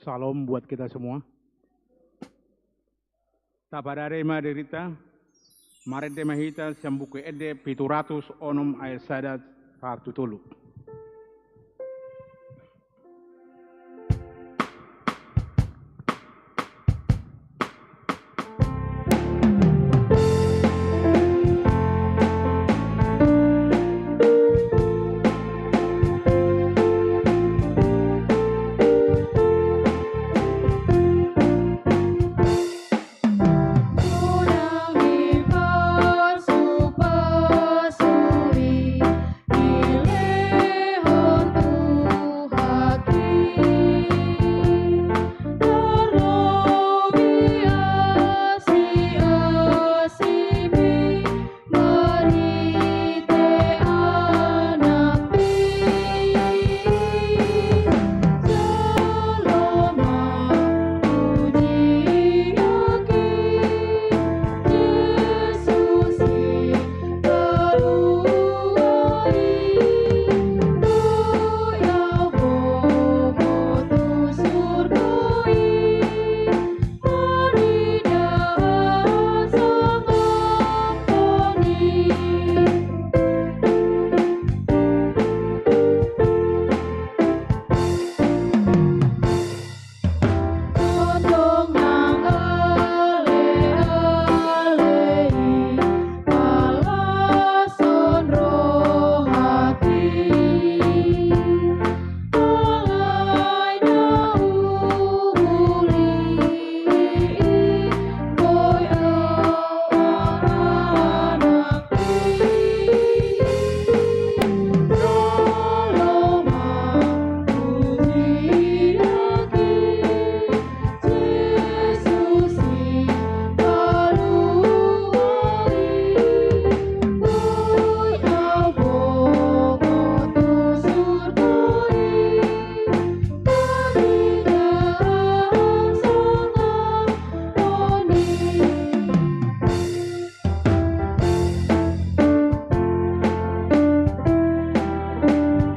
Salam buat kita semua. Tabarare maderita, marete mahita sambuku ede 700 onom ayat sadat partutulu.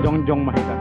Jongjong mahita.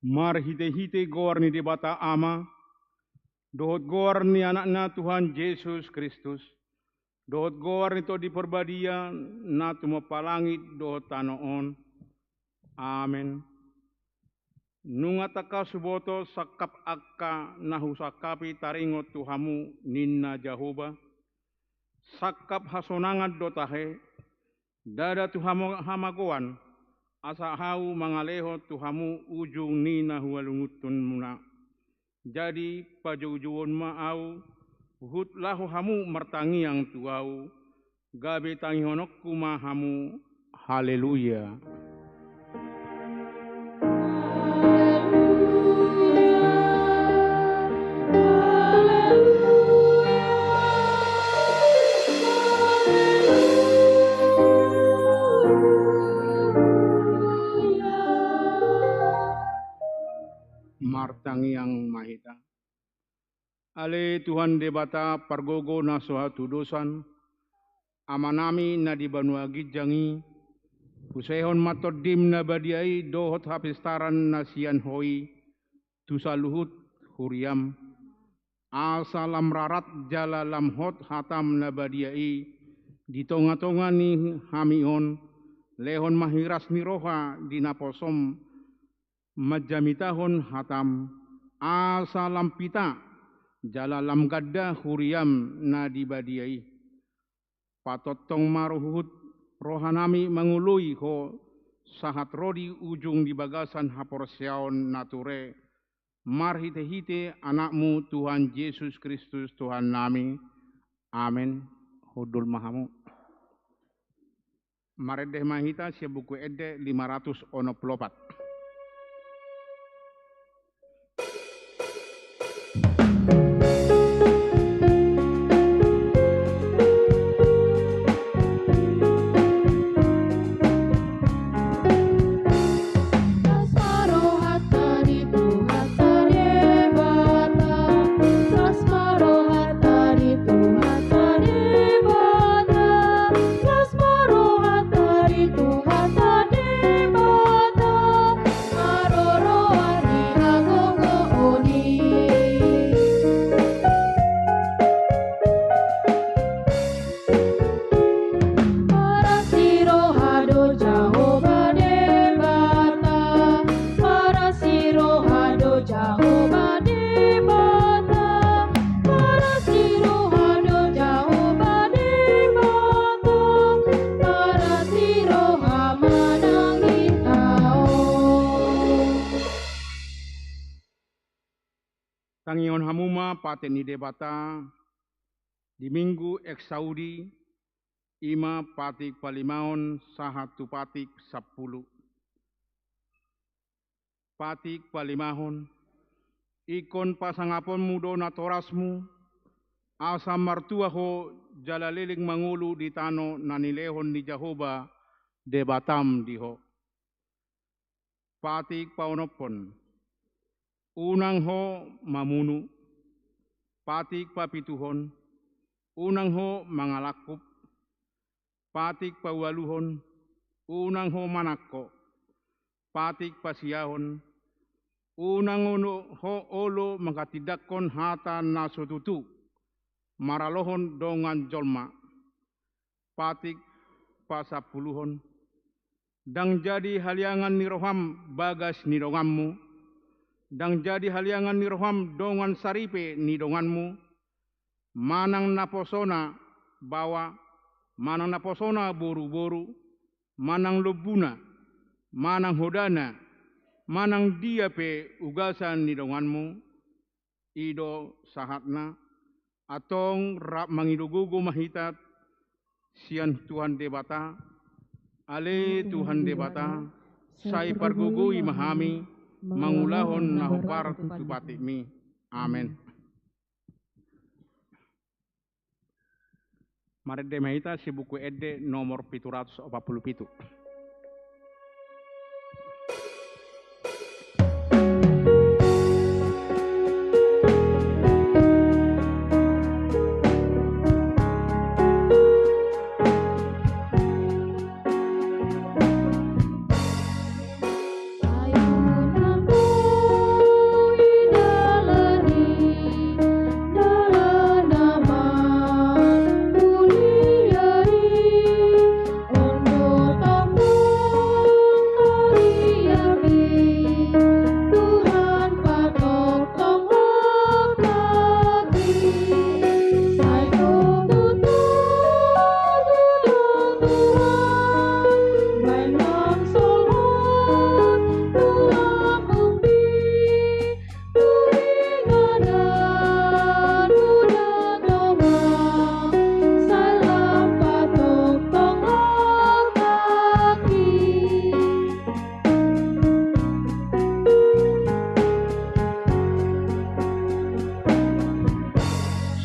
Mar hite-hite gor ni di bata ama, dohot gor ni anak-na Tuhan Yesus Kristus, dohot gor ni to di perbadia na tumapalangit dohot tanoon. Amen. Nungataka suboto sakap akka nahusakapi taringot Tuhamu ninna Jahoba, sakap hasonangat dotahe, dada Tuhamu hamagoan, asa hau mangaleho Tuhamu ujung nina hualungutun muna. Jadi pajujuon maau, hut lahu hamu mertangi yang tuau, gabe tangi honokku mahamu, haleluya. mahita. Ale Tuhan debata pargogo na suatu dosan, amanami na di banua gijangi, pusehon matodim na badiai dohot hapistaran na sian hoi, tusaluhut huriam, asalam rarat jala lamhot hatam na badiai, di tonga-tonga ni hamion, lehon mahiras ni roha di naposom, majamitahon hatam, asalam pita, jala lam gadda huriam na dibadiai. Patotong maruhut rohanami mengului ho sahat rodi ujung di bagasan haporsiaon nature. Marhite-hite anakmu Tuhan Yesus Kristus Tuhan nami. Amin. Hudul mahamu. Maredeh mahita sia buku ede 564. Tangion hamuma paten ni debata di minggu eksaudi ima patik palimaon sahatu patik 10. Patik palimahon ikon pasangapon mudo natorasmu asam martuaho jalaliling mangulu di tano nanilehon ni Jahoba debatam diho. Patik paunopon unang ho mamunu, patik papituhon, unang ho mangalakup, patik pawaluhon, unang ho manakko, patik pasiahon, unang ho olo mangkatidakon hata nasututu, maralohon dongan jolma, patik pasapuluhon, dang jadi haliangan niroham bagas nidongammu, dang jadi haliangan niroham dongan saripe ni donganmu, manang naposona bawa, manang naposona boru-boru, manang lubuna, manang hodana, manang dia pe ugasan ni donganmu, ido sahatna, atong rap mangidugugu mahitat, sian Tuhan debata, ale Tuhan debata, sai pargugui mahami, mangulahon nahupar tupatimi. Amen. Marede mahita si buku ede nomor 747.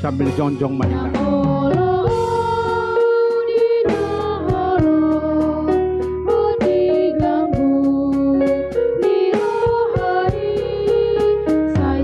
Sambil jonjong mahita. Sai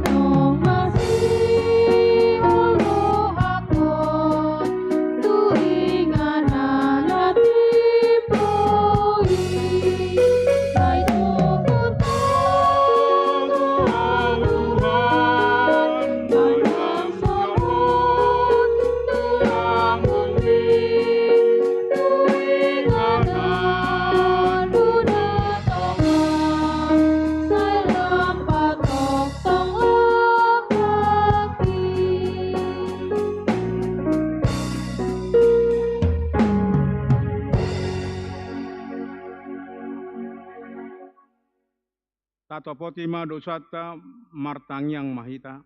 tato potima dosata martangyang mahita.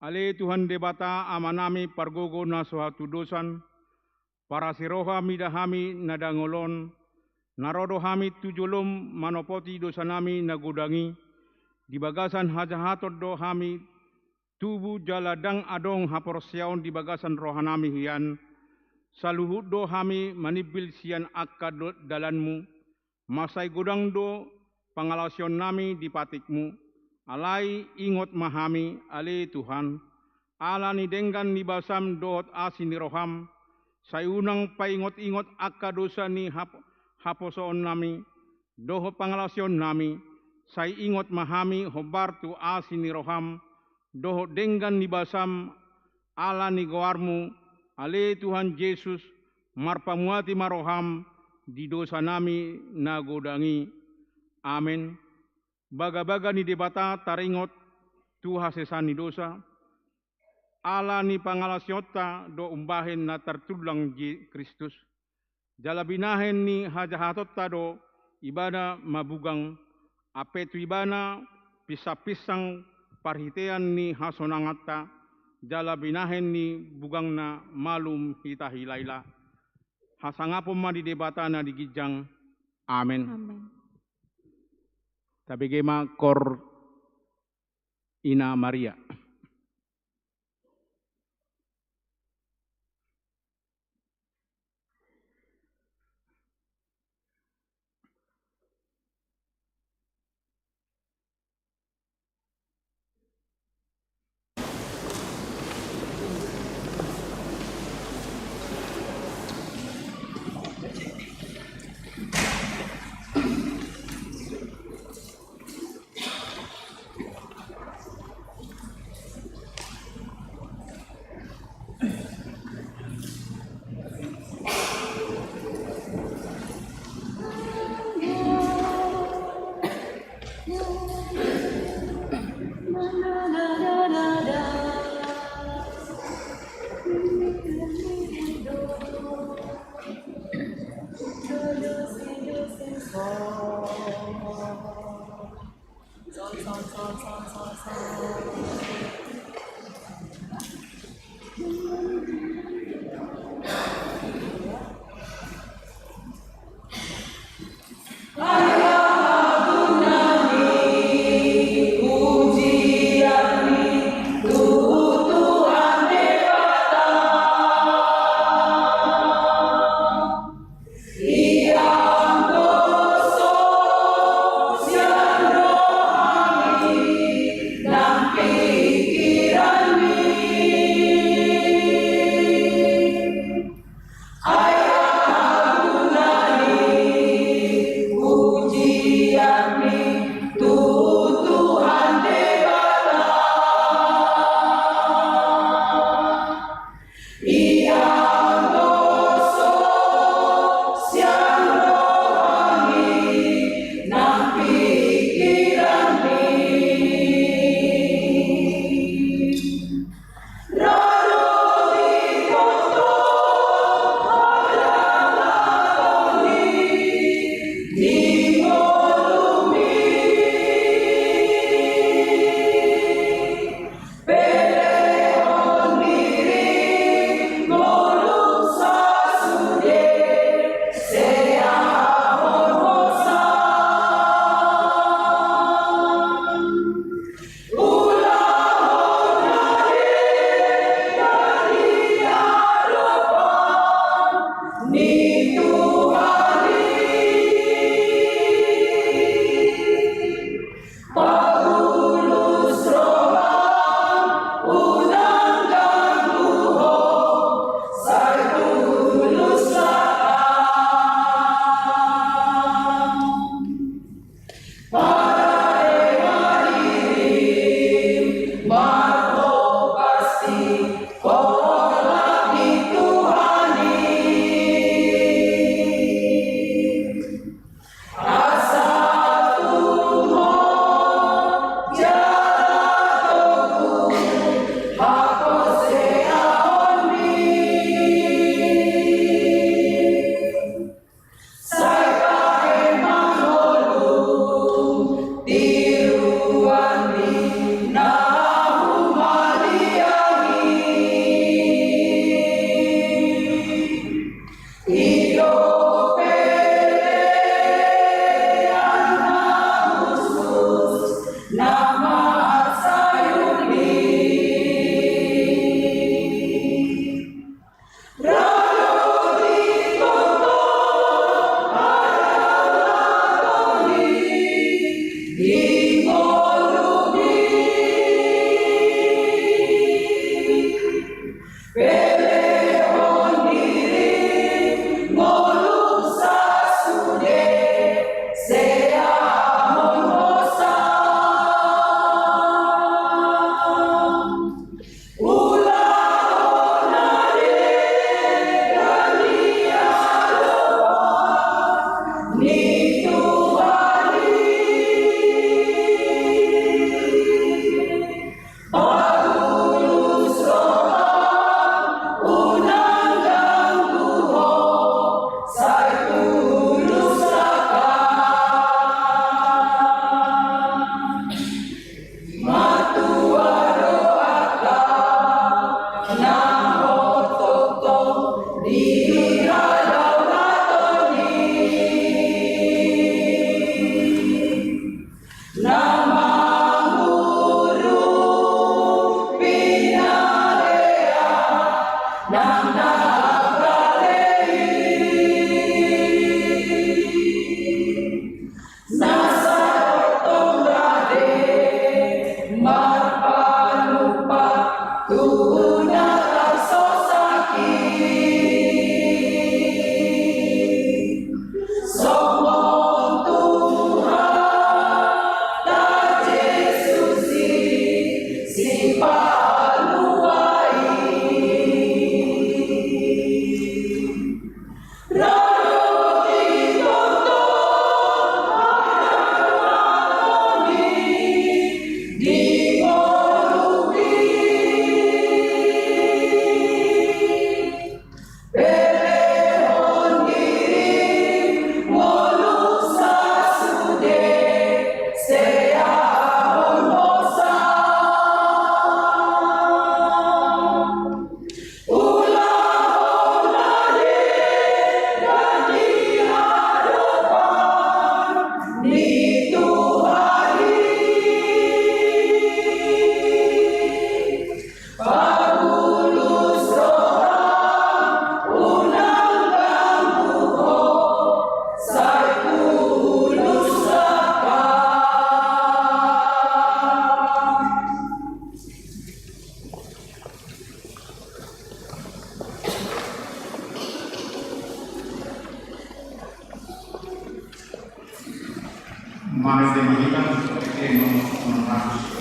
Ale Tuhan debata amanami pargogo na suatu dosan, para siroha midahami nadangolon, narodo hami tujulum manopoti dosanami nagudangi, di bagasan hajahatot do hami tubuh jaladang adong haporsiaon di bagasan rohanami hian, saluhut do hami manibil sian akka dalanmu, masai gudang do pangalasion nami di patikmu, alai ingot mahami ale Tuhan, ala ni denggan ni basam dohot asin ni roham, sayunang paingot-ingot akka dosa ni haposoon nami, dohot pangalasion nami, say ingot mahami hobar tu asin ni roham, dohot denggan ni basam ala ni goarmu, ale Tuhan Yesus, marpamuati maroham, di dosa nami nagodangi. Amin. Baga-baga ni debata taringot tu hasesani dosa, ala ni pangalasyota do umbahin na tertulang Kristus, jalabinahen ni hajahatot do ibana mabugang, apetu ibana pisang parhitean ni hasonangata, jalabinahen ni bugang na malum hita hilaila. Hasangapom ma di debata na digijang. Amen. Amen. Tabi gema kor ina Maria. Mari kita menghapus.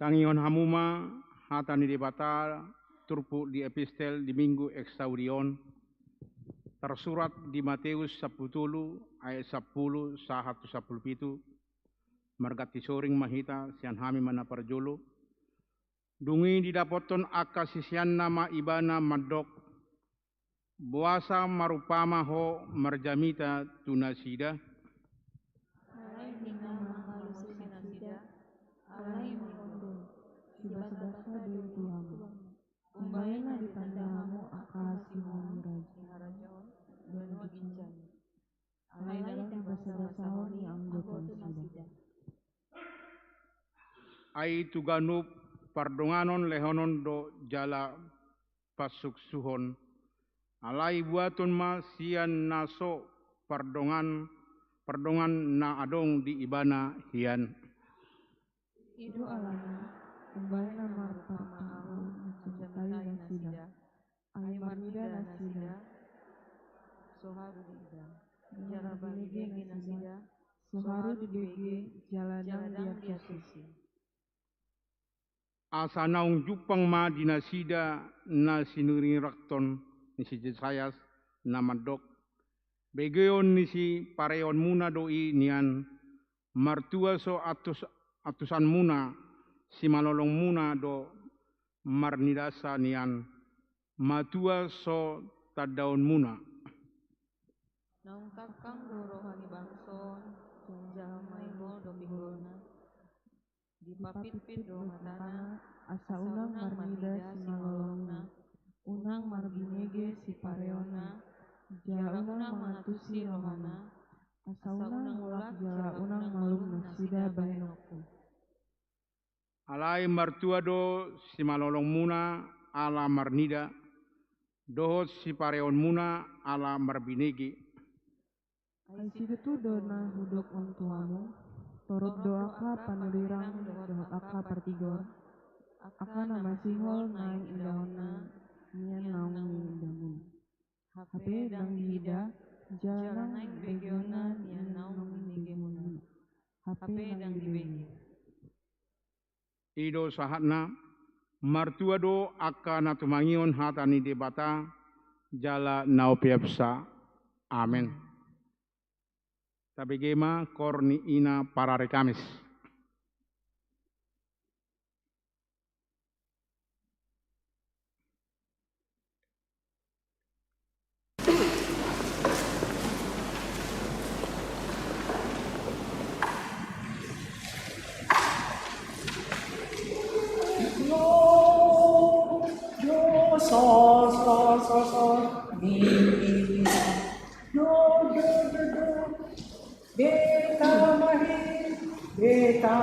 Tangion hamuma hatani debata turpu di epistel di minggu exaurion tersurat di Matius 10 ayat 10 sahatu 17 margati soring mahita sian hami mana parjolo dungi didapoton aka sisian nama ibana madok buasa marupama ho marjamita tunasida alai nama halusi nasida alai mikondo sibasa dari Tuhanmu umbayana ditandamu akal simoni rajon benua ginjan alai dalam basa-basa honi anggota nasida ai tuganup pardonganon lehonon do jala pasuk suhon alai buaton ma sian naso pardongan na adong di ibana hian itu alana umbayana marpamahu mencintai nasida ai marnida nasida soharu dida jala bagi nasida soharu dibege jaladang dia sisi asa naung jupang ma dinasida na sinuri rakton ni si Jesayas na madok begeon ni si pareon muna doi nian martua so atusan muna si malolong muna do marnidasa nian matua so tadaon muna naung kakang rohani bangson jamai mo domingona dipapit-pit do matana asa unang marnida si malolongna unang marbinege si pareona jala unang mangatusi rohana asa unang ulak jala unang malum nasida bahenoko alai martua do si malolong muna ala marnida dohot si pareon muna ala marbinegi ai situ dona hudok on tuamu torot doaka panulirang dohot aka partigor akan masihol naing indahona nian naung indamun. HP dang dihida jalan naing begeona nian naung indigemun. HP dang dibegi. Ido sahatna martua do akan atumangion hatani debata jala naupiapsa. Amin. Tapi gema korni ina para rekamis. Sol, mi, do, beta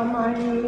mahi.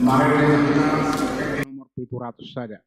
Mari kita nomor 700 saja.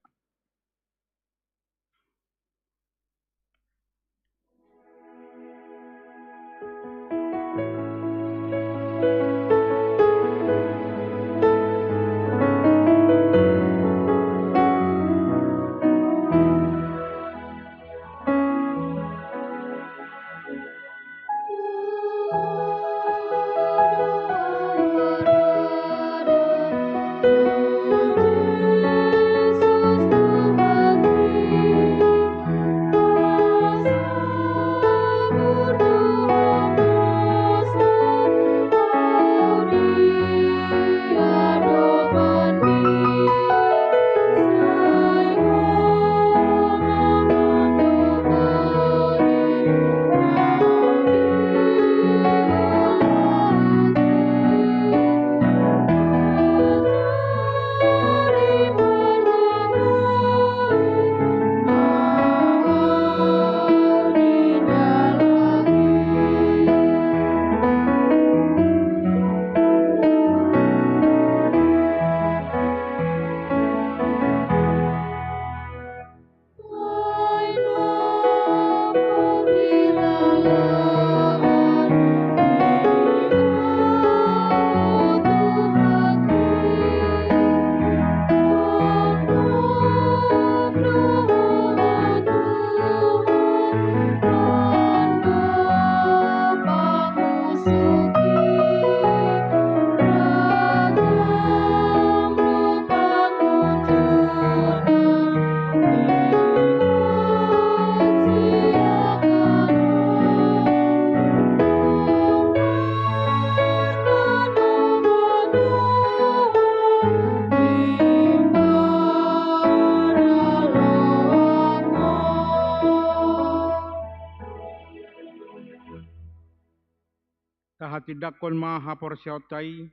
Tahati maha porsiautai,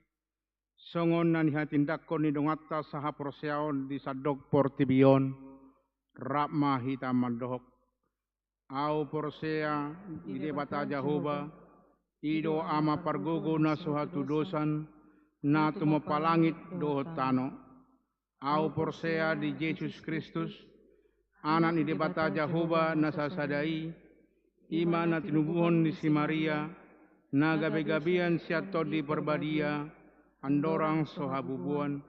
songon nan hatindakon ni dongata saha porsiaon di sadok portibion, rapma hita mandohok. Au porsea di debata Jahoba, ido ama pargogo na suhatu dosan, na tumapalangit dohotano. Au porsea di Yesus Kristus, anak ni debata Jahoba na sasadai, ima na tinubuhon ni si Maria, na gabi-gabian siato di perbadia, andorang sohabubuan,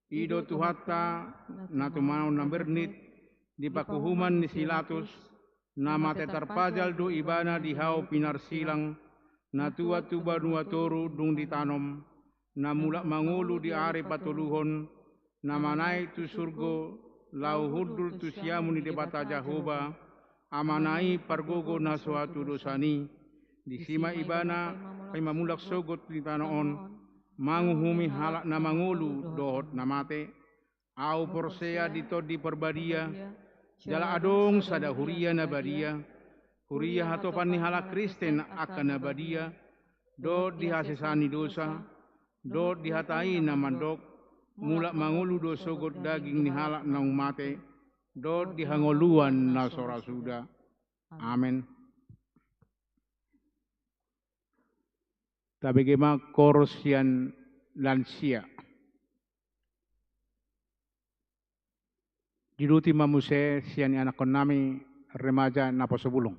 ido tuhata na tumanaw na bernit, di pakuhuman ni Silatus, na mate tarpajal do ibana di hao pinarsilang, na tua tuba nuatoru dung ditanom, na mula mangulu di are patuluhon, na manay tu surgo, lau hudul tu siamu ni debata Jahoba, amanai pargogo na suatu dosani, di sima ibana kay mamulak sogot ni tanoon, manguhumi halak na mangulu dohot na mate, au porsea dito di perbadia, jala adong sada huria na badia, huria hatopan ni halak Kristen akan na badia, do dihasesani dosa, do dihatai na mandok, mulak mangulu do sogot daging ni halak na umate, do dihangoluan na sorasuda. Amen. Tabigima korosian lansia. Diluti mamuse sian anak nami remaja naposubulong.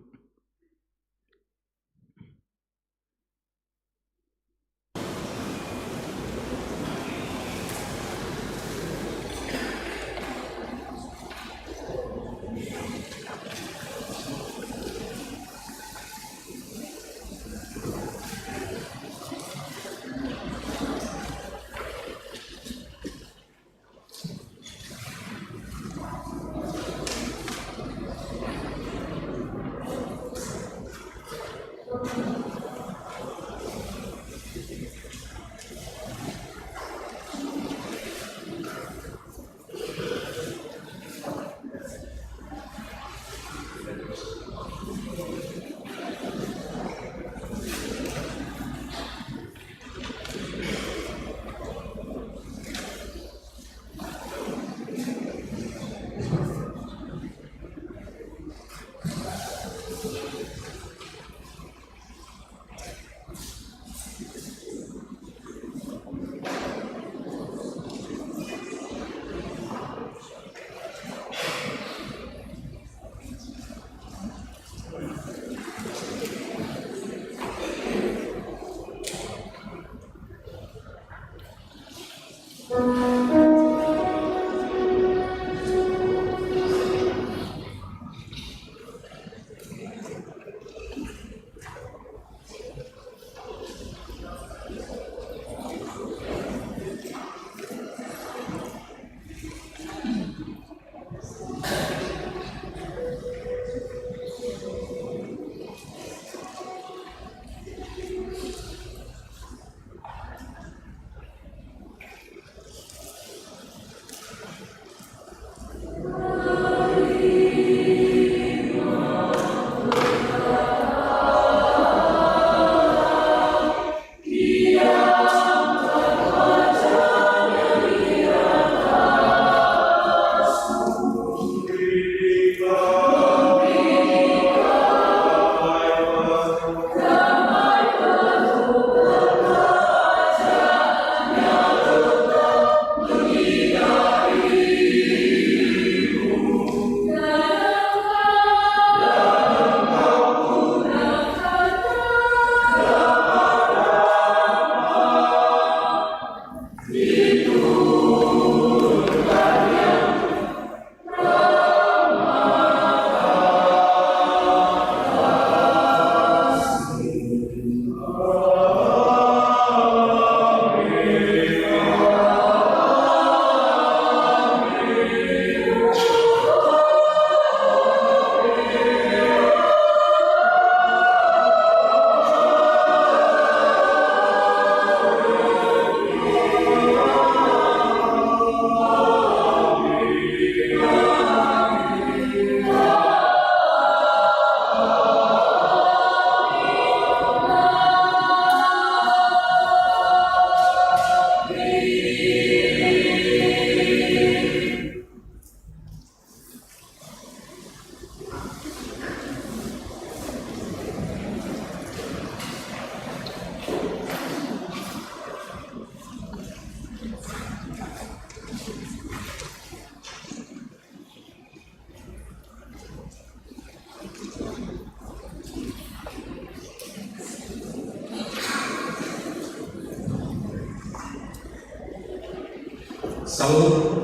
Sahur,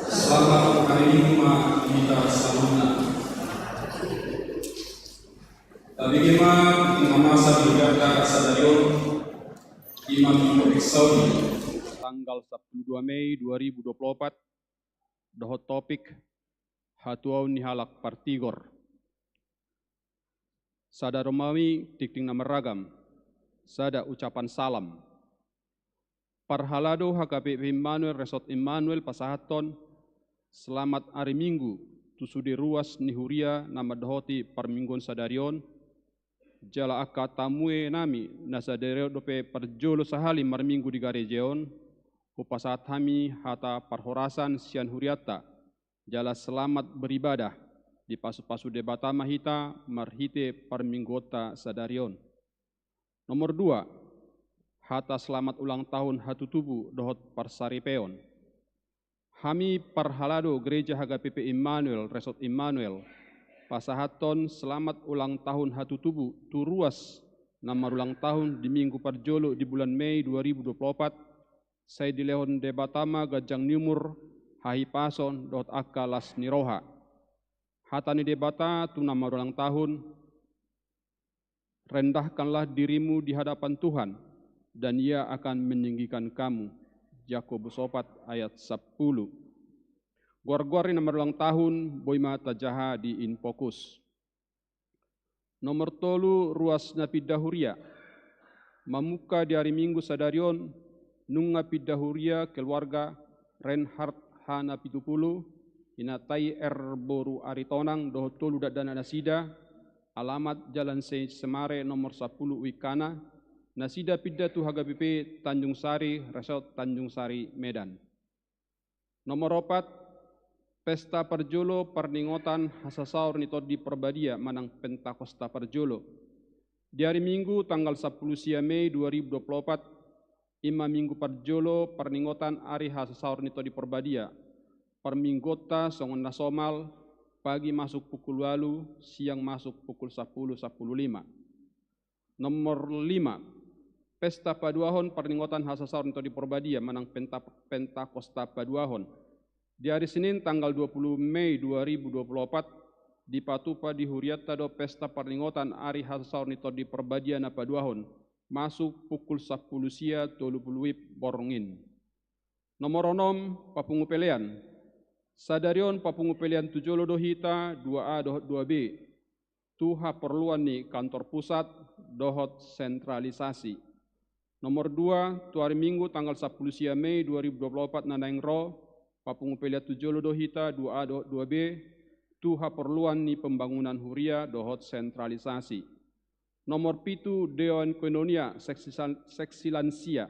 selamat hari Minggu kita saluna. Tapi kima masa bergata sadarion imam Republik Saudi tanggal 12 Mei 2024 dohot topik hatuau nihalak partigor. Sada Romawi tikting nama ragam, sada ucapan salam. Parhalado HKBP Immanuel Resort Immanuel Pasahaton, selamat hari Minggu, tusudi ruas nihuria nama dohoti parminggon sadarion, jala akka tamue nami nasadereo dope perjolo sahali marminggu di garejeon, upasahat hami hata parhorasan sian huriata, jala selamat beribadah di pasu-pasu debata mahita marhite parminggota sadarion. Nomor 2, hata selamat ulang tahun hatu tubuh dohot parsaripeon. Hami parhalado gereja HKBP Immanuel Resort Immanuel Pasahaton selamat ulang tahun hatu tubuh turuas nama ulang tahun di minggu parjolo di bulan Mei 2024. Saya dilehon debatama gajang nimur hahi pason dohot akalas niroha. Hatani debata tu nama ulang tahun, rendahkanlah dirimu di hadapan Tuhan dan Ia akan meninggikan kamu. Yakobus 4 ayat 10. Gor-gor nomor ulang tahun boima tajaha di Infokus. Nomor 3 ruas napidahuria. Mamuka di hari Minggu sadarion nunga pidahuria keluarga Reinhard Hana Pitupulu inatai boru aritonang dohot tolu dadana nasida alamat Jalan Semare nomor 10 Wikana. Nasida Pidatu HKBP Tanjung Sari, Resort Tanjung Sari, Medan. Nomor 4, Pesta Perjolo Perningotan Hasasaur Nitodi Perbadia Manang Pentakosta Perjolo. Di hari Minggu tanggal 10 Mei 2024, Ima Minggu Perjolo Perningotan Ari Hasasaur Nitodi Perbadia. Perminggota Songon Nasomal, pagi masuk pukul 8, siang masuk pukul 10.15. Nomor 5, Pesta Paduahon Perningotan Hasasaur Nitodi Perbadia Manang Pentakosta Paduahon. Di hari Senin tanggal 20 Mei 2024 di Patupa di Huriata do Pesta Perningotan Ari Hasasaur Nitodi Perbadia na Paduahon masuk pukul 10 sia 30 wib borongin. Nomor 6 Papungupelean. Sadarion Papungupelean Tujolo dohita 2A dohot 2B. Tuha perluan ni kantor pusat dohot sentralisasi. Nomor 2, tu hari Minggu tanggal 10 Mei 2024 nanaing ro, Papungupelia Tujolo dohita 2A dohot 2B, tuha perluan ni pembangunan huria dohot sentralisasi. Nomor 7, Dewan Koinonia seksi lansia.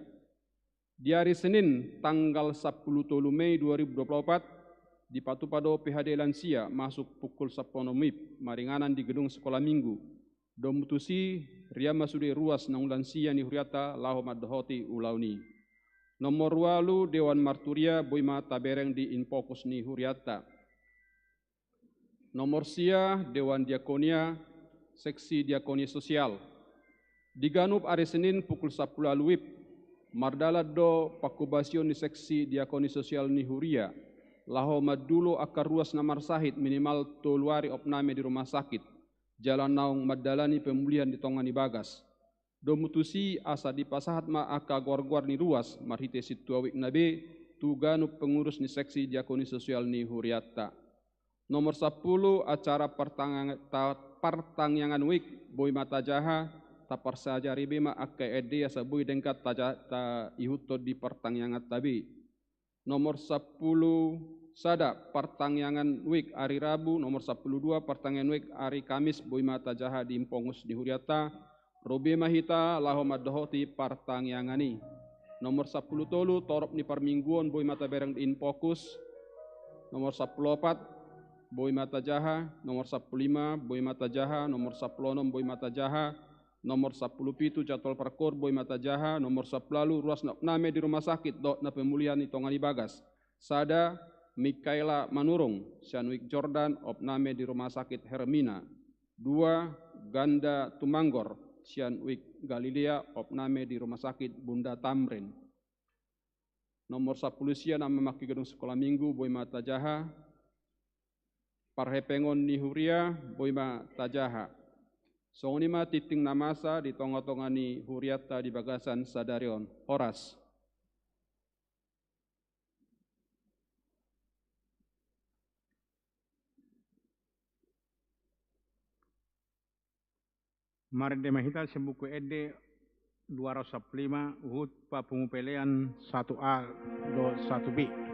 Di hari Senin tanggal 10 Mei 2024, di Patupado PHD Lansia masuk pukul 10 MIP, maringanan di gedung sekolah minggu. Domutusi ria masudi ruas nang lansia ni huriata lahom adhoti ulauni. Nomor 8 Dewan Marturia boima tabereng di Infokus ni huriata. Nomor sia Dewan Diakonia seksi diakonia sosial. Di Ganup hari Senin pukul 10 wib Mardala do pakubasion ni seksi diakoni sosial ni Huria. Laho madulo akar ruas namar sahid minimal toluari opname di rumah sakit. Jalan naung madalani pemulihan di tongani bagas. Do mutusi asa di pasahat ma aka gor-gor ni ruas marhite situawik nabe tuganu pengurus ni seksi diakoni sosial ni Huriata. Nomor 10 acara pertangyangan wik boy mata jaha tapar saja ribema akka ede asa boy dengkat ta ihuto di pertangyangan tabi. Nomor 10 sada pertangyangan wik hari Rabu, nomor 12 pertangyangan wik hari Kamis boy mata jaha di impongus di Huriata. Robe mahita laho madohoti pertangyangani. Nomor 10 tolu torop ni permingguan boy mata bereng di infokus. Nomor 14 boy mata jaha, nomor 15 boy mata jaha, nomor 16 boy mata jaha, nomor 17 jadwal perkor boy mata jaha, nomor 10 ruas name di rumah sakit dot na pemulihan itongani bagas. Sada Mikaela Manurung, Sianwik Jordan opname di rumah sakit Hermina. 2 Ganda Tumanggor, Sianwik Galilea opname di rumah sakit Bunda Tamrin. Nomor 10 sian memaki gedung sekolah minggu boy mata jaha. Parhepengon ni Huria boima tajaha. Songonima titing namasa di tonga-tonga ni Huriata di bagasan Sadarion. Horas. Mari mahita sebuku ede 205 uhud papumupelean 1A do 1B.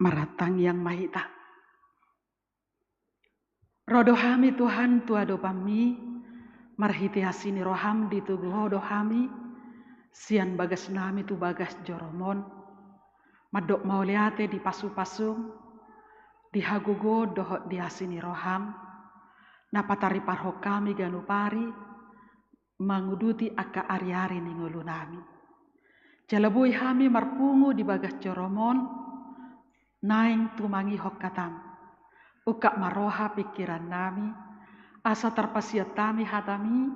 Maratang yang mahita. Rodohami Tuhan tuado pami, marhiti hasini roham di tugu hodohami, sian bagas nami tu bagas joromon, madok mauliate di pasu-pasung, di hagugo dohot di hasini roham, napatari parho kami ganupari, manguduti aka ari-ari ningulu nami. Jalabui hami marpungu di bagas joromon, naing tumangi hokkatam, uka maroha pikiran nami, asa terpasiat tami hatami,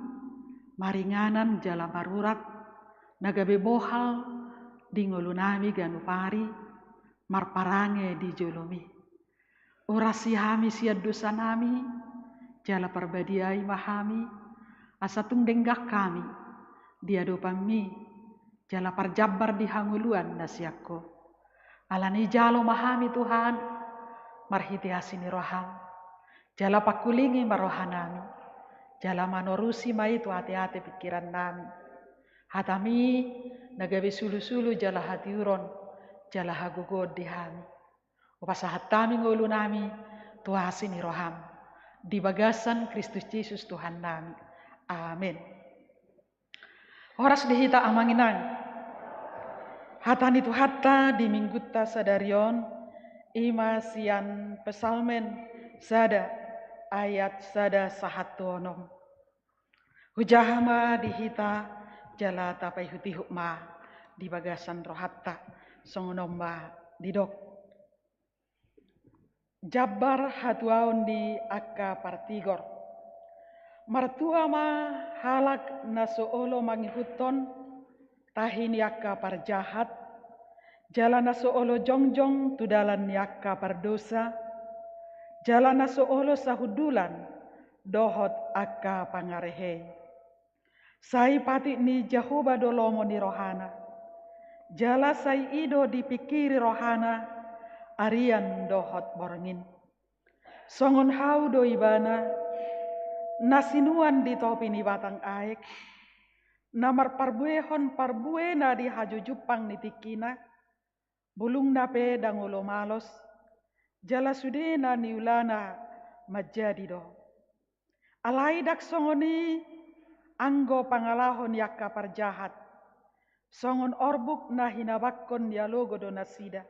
maringanan jala barurat, nagabe bohal, di ngulu nami ganupari, marparange di jolomi. Urasi hami siad dosa nami, jala perbadiai mahami, asa tungdenggak kami, diadopami, jala parjabar di hanguluan nasiakko. Alani jalo mahami Tuhan, marhiti hasini roham, jala pakulingi marohanami, jala manorusi maitu hati-hati pikiran nami, hatami nagabe sulu-sulu jala hati uron, jala hagugod di hami, upasa hatami ngulu nami, Tuhan hasini roham, di bagasan Kristus Yesus Tuhan nami, amin. Horas dihita amanginang, hatani tu hatta di minggutta sadarion, ima sian pesalmen sada ayat sada sahatonom. Hujahama dihita jala tapai huti hukma di bagasan rohatta songonomba didok. Jabbar hatuaun di akka partigor. Martua ma halak nasoolo mangihuton tahini akka parjahat, jalan nasoolo jongjong tudalan yakka pardosa, jalan nasoolo sahudulan dohot akka pangarehe. Sai pati ni Jehovah dolomo ni rohana, jala sai ido dipikiri rohana, arian dohot borngin. Songon hau do ibana, nasinuan di topi ni batang aek, namar parbuehon parbuena di haju jupang nitikina, bulung nape dangulo malos, jala sudena niulana majadido. Alai dak songoni anggo pangalahon yakka parjahat, songon orbuk na hinabakon dialogo do nasida.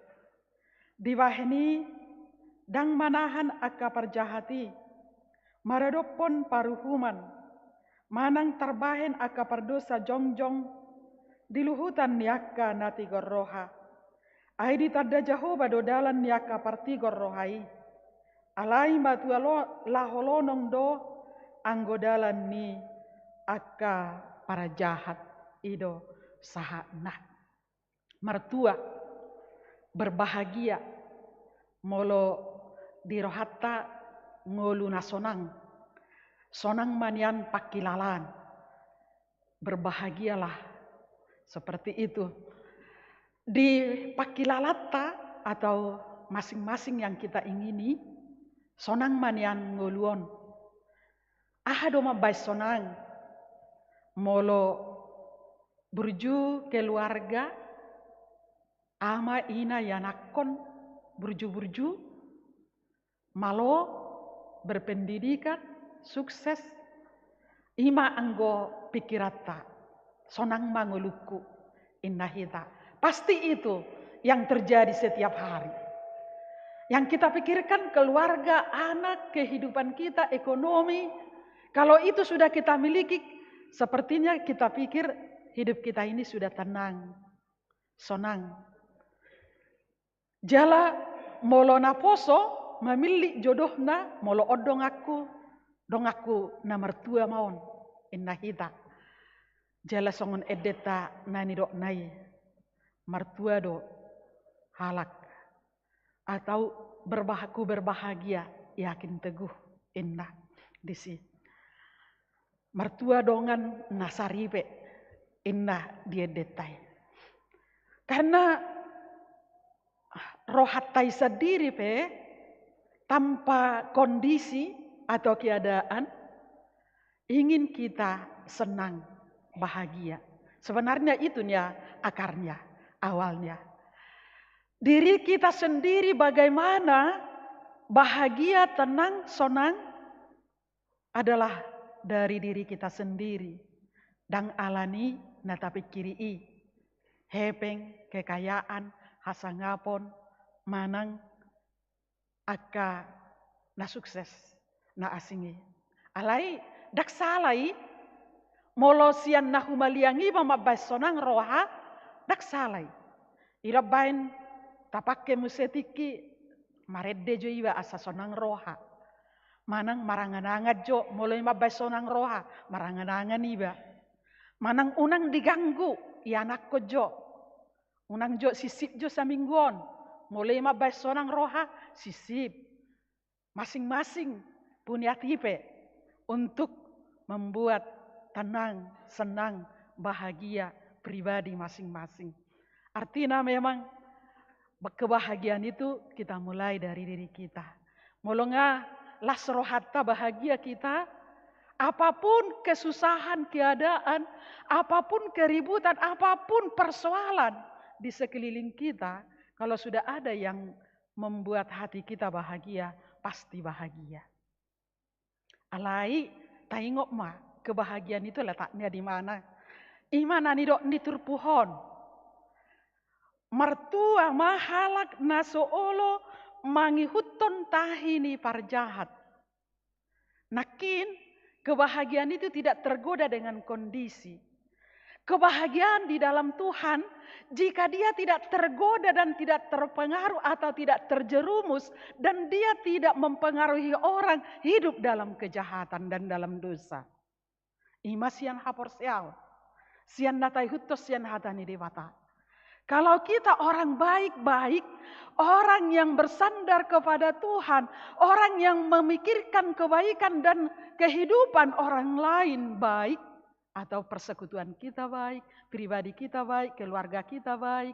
Diwaheni dang manahan akka parjahati, maradopon paruhuman, manang tarbahen akka pardosa jongjong, diluhutan yakka natigor roha. Aidi tadda Jehovah do dalan yakka partigor rohai. Alai matu laholonong do anggodalan ni akka para jahat ido sahana. Mertua berbahagia molo dirohatta ngolu nasonang. Sonang manian pakilalan. Berbahagialah seperti itu. Di pakilalatta atau masing-masing yang kita ingini, sonang manian ngoluon. Aha doma bai sonang. Molo burju keluarga, ama ina yanakon burju-burju, malo berpendidikan, sukses, ima anggo pikirata, sonang manguluku, innahita. Pasti itu yang terjadi setiap hari. Yang kita pikirkan keluarga, anak, kehidupan kita, ekonomi. Kalau itu sudah kita miliki, sepertinya kita pikir hidup kita ini sudah tenang, senang. Jala molo na poso memilih jodohna molo odong aku na mertua maon inna hita. Jala songon edeta nani dok nai mertua do halak atau berbahagia yakin teguh inna disi. Mertua dongan nasaripe inna dia detai. Karena rohatai sendiri tanpa kondisi atau keadaan ingin kita senang, bahagia. Sebenarnya itu akarnya, awalnya. Diri kita sendiri bagaimana bahagia, tenang, senang adalah dari diri kita sendiri. Dan alani natapi kiri hepeng, kekayaan, hasangapon, manang, aka na sukses, na asingi. Alai dak salai molosian na humaliangi mamabay sonang roha dak salai. Irabain tapake musetiki maredde jo iwa asa sonang roha. Manang maranganangan jo mulai mabay sonang roha maranganangan iba. Manang unang diganggu ianak ko jo. Unang jo sisip jo sa mingguan. Mulai mabay sonang roha sisip. Masing-masing punya tipe untuk membuat tenang, senang, bahagia pribadi masing-masing. Artinya memang kebahagiaan itu kita mulai dari diri kita. Mulunga las rohata bahagia kita, apapun kesusahan, keadaan, apapun keributan, apapun persoalan di sekeliling kita, kalau sudah ada yang membuat hati kita bahagia, pasti bahagia. Alai tengok mah kebahagiaan itu letaknya di mana? Imana nidok niturpuhon. Mertua mahalak nasoolo mangihuton tahini parjahat. Nakin kebahagiaan itu tidak tergoda dengan kondisi. Kebahagiaan di dalam Tuhan jika dia tidak tergoda dan tidak terpengaruh atau tidak terjerumus dan dia tidak mempengaruhi orang hidup dalam kejahatan dan dalam dosa. Ima sian haporsial, sian natai hutos sian hatani dewata. Kalau kita orang baik-baik, orang yang bersandar kepada Tuhan, orang yang memikirkan kebaikan dan kehidupan orang lain baik, atau persekutuan kita baik, pribadi kita baik, keluarga kita baik,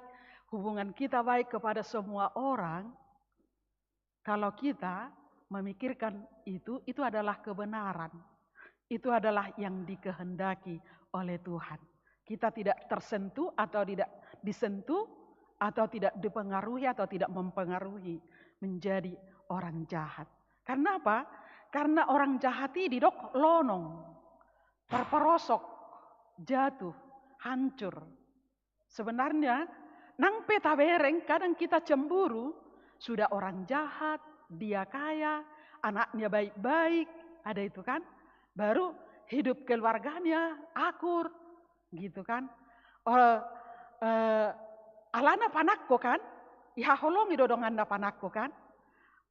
hubungan kita baik kepada semua orang. Kalau kita memikirkan itu adalah kebenaran. Itu adalah yang dikehendaki oleh Tuhan. Kita tidak tersentuh atau tidak disentuh atau tidak dipengaruhi atau tidak mempengaruhi menjadi orang jahat. Karena apa? Karena orang jahat ini dok lonong, terperosok, jatuh, hancur. Sebenarnya nang peta bereng kadang kita cemburu, sudah orang jahat, dia kaya, anaknya baik-baik, ada itu kan? Baru hidup keluarganya akur, gitu kan? Alana panakko kan? Iha holongi dodongan panakko kan?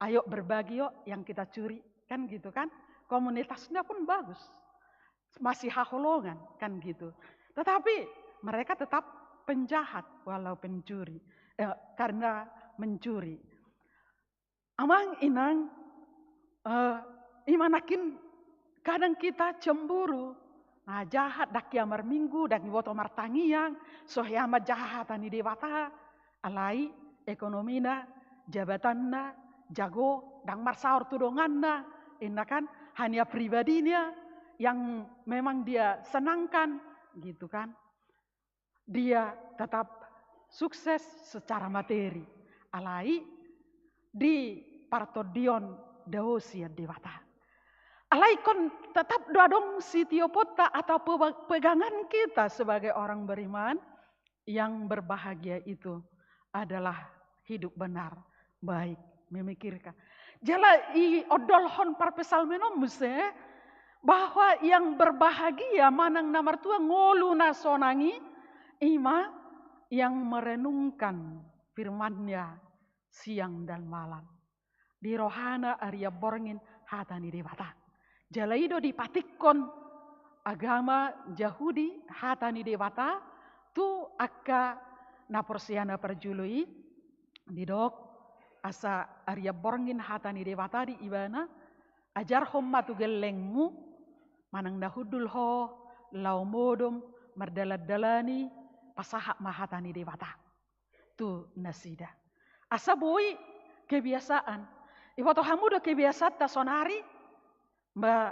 Ayo berbagi yuk yang kita curi, kan gitu kan? Komunitasnya pun bagus. Masih haholongan kan gitu. Tetapi mereka tetap penjahat walau pencuri. Karena mencuri. Amang inang imanakin kadang kita cemburu. Nah, jahat dak kiamar minggu dak woto martangiang sohyama jahatan di dewata alai ekonomina jabatanna jago dang marsaur tudonganna kan hanya pribadinya yang memang dia senangkan gitu kan. Dia tetap sukses secara materi. Alai di partodion daosia dewata. Alai kon tetap doadong si tiopota atau pegangan kita sebagai orang beriman yang berbahagia itu adalah hidup benar, baik, memikirkan. Jala i odolhon parpesal menomus bahwa yang berbahagia manang namar tua ngolu nasonangi ima yang merenungkan firman-Nya siang dan malam. Di rohana Arya Borngin hatani dewata. Jalaido dipatikon agama Yahudi hatani dewata tu akka naporsiana perjului didok asa Arya Borngin hatani dewata di ibana ajar homma tu gelengmu manang dahudul ho lau modom merdalad-dalani pasahak mahatani dewata tu nasida asa boi kebiasaan iwato hamudo kebiasaan tasonari mbak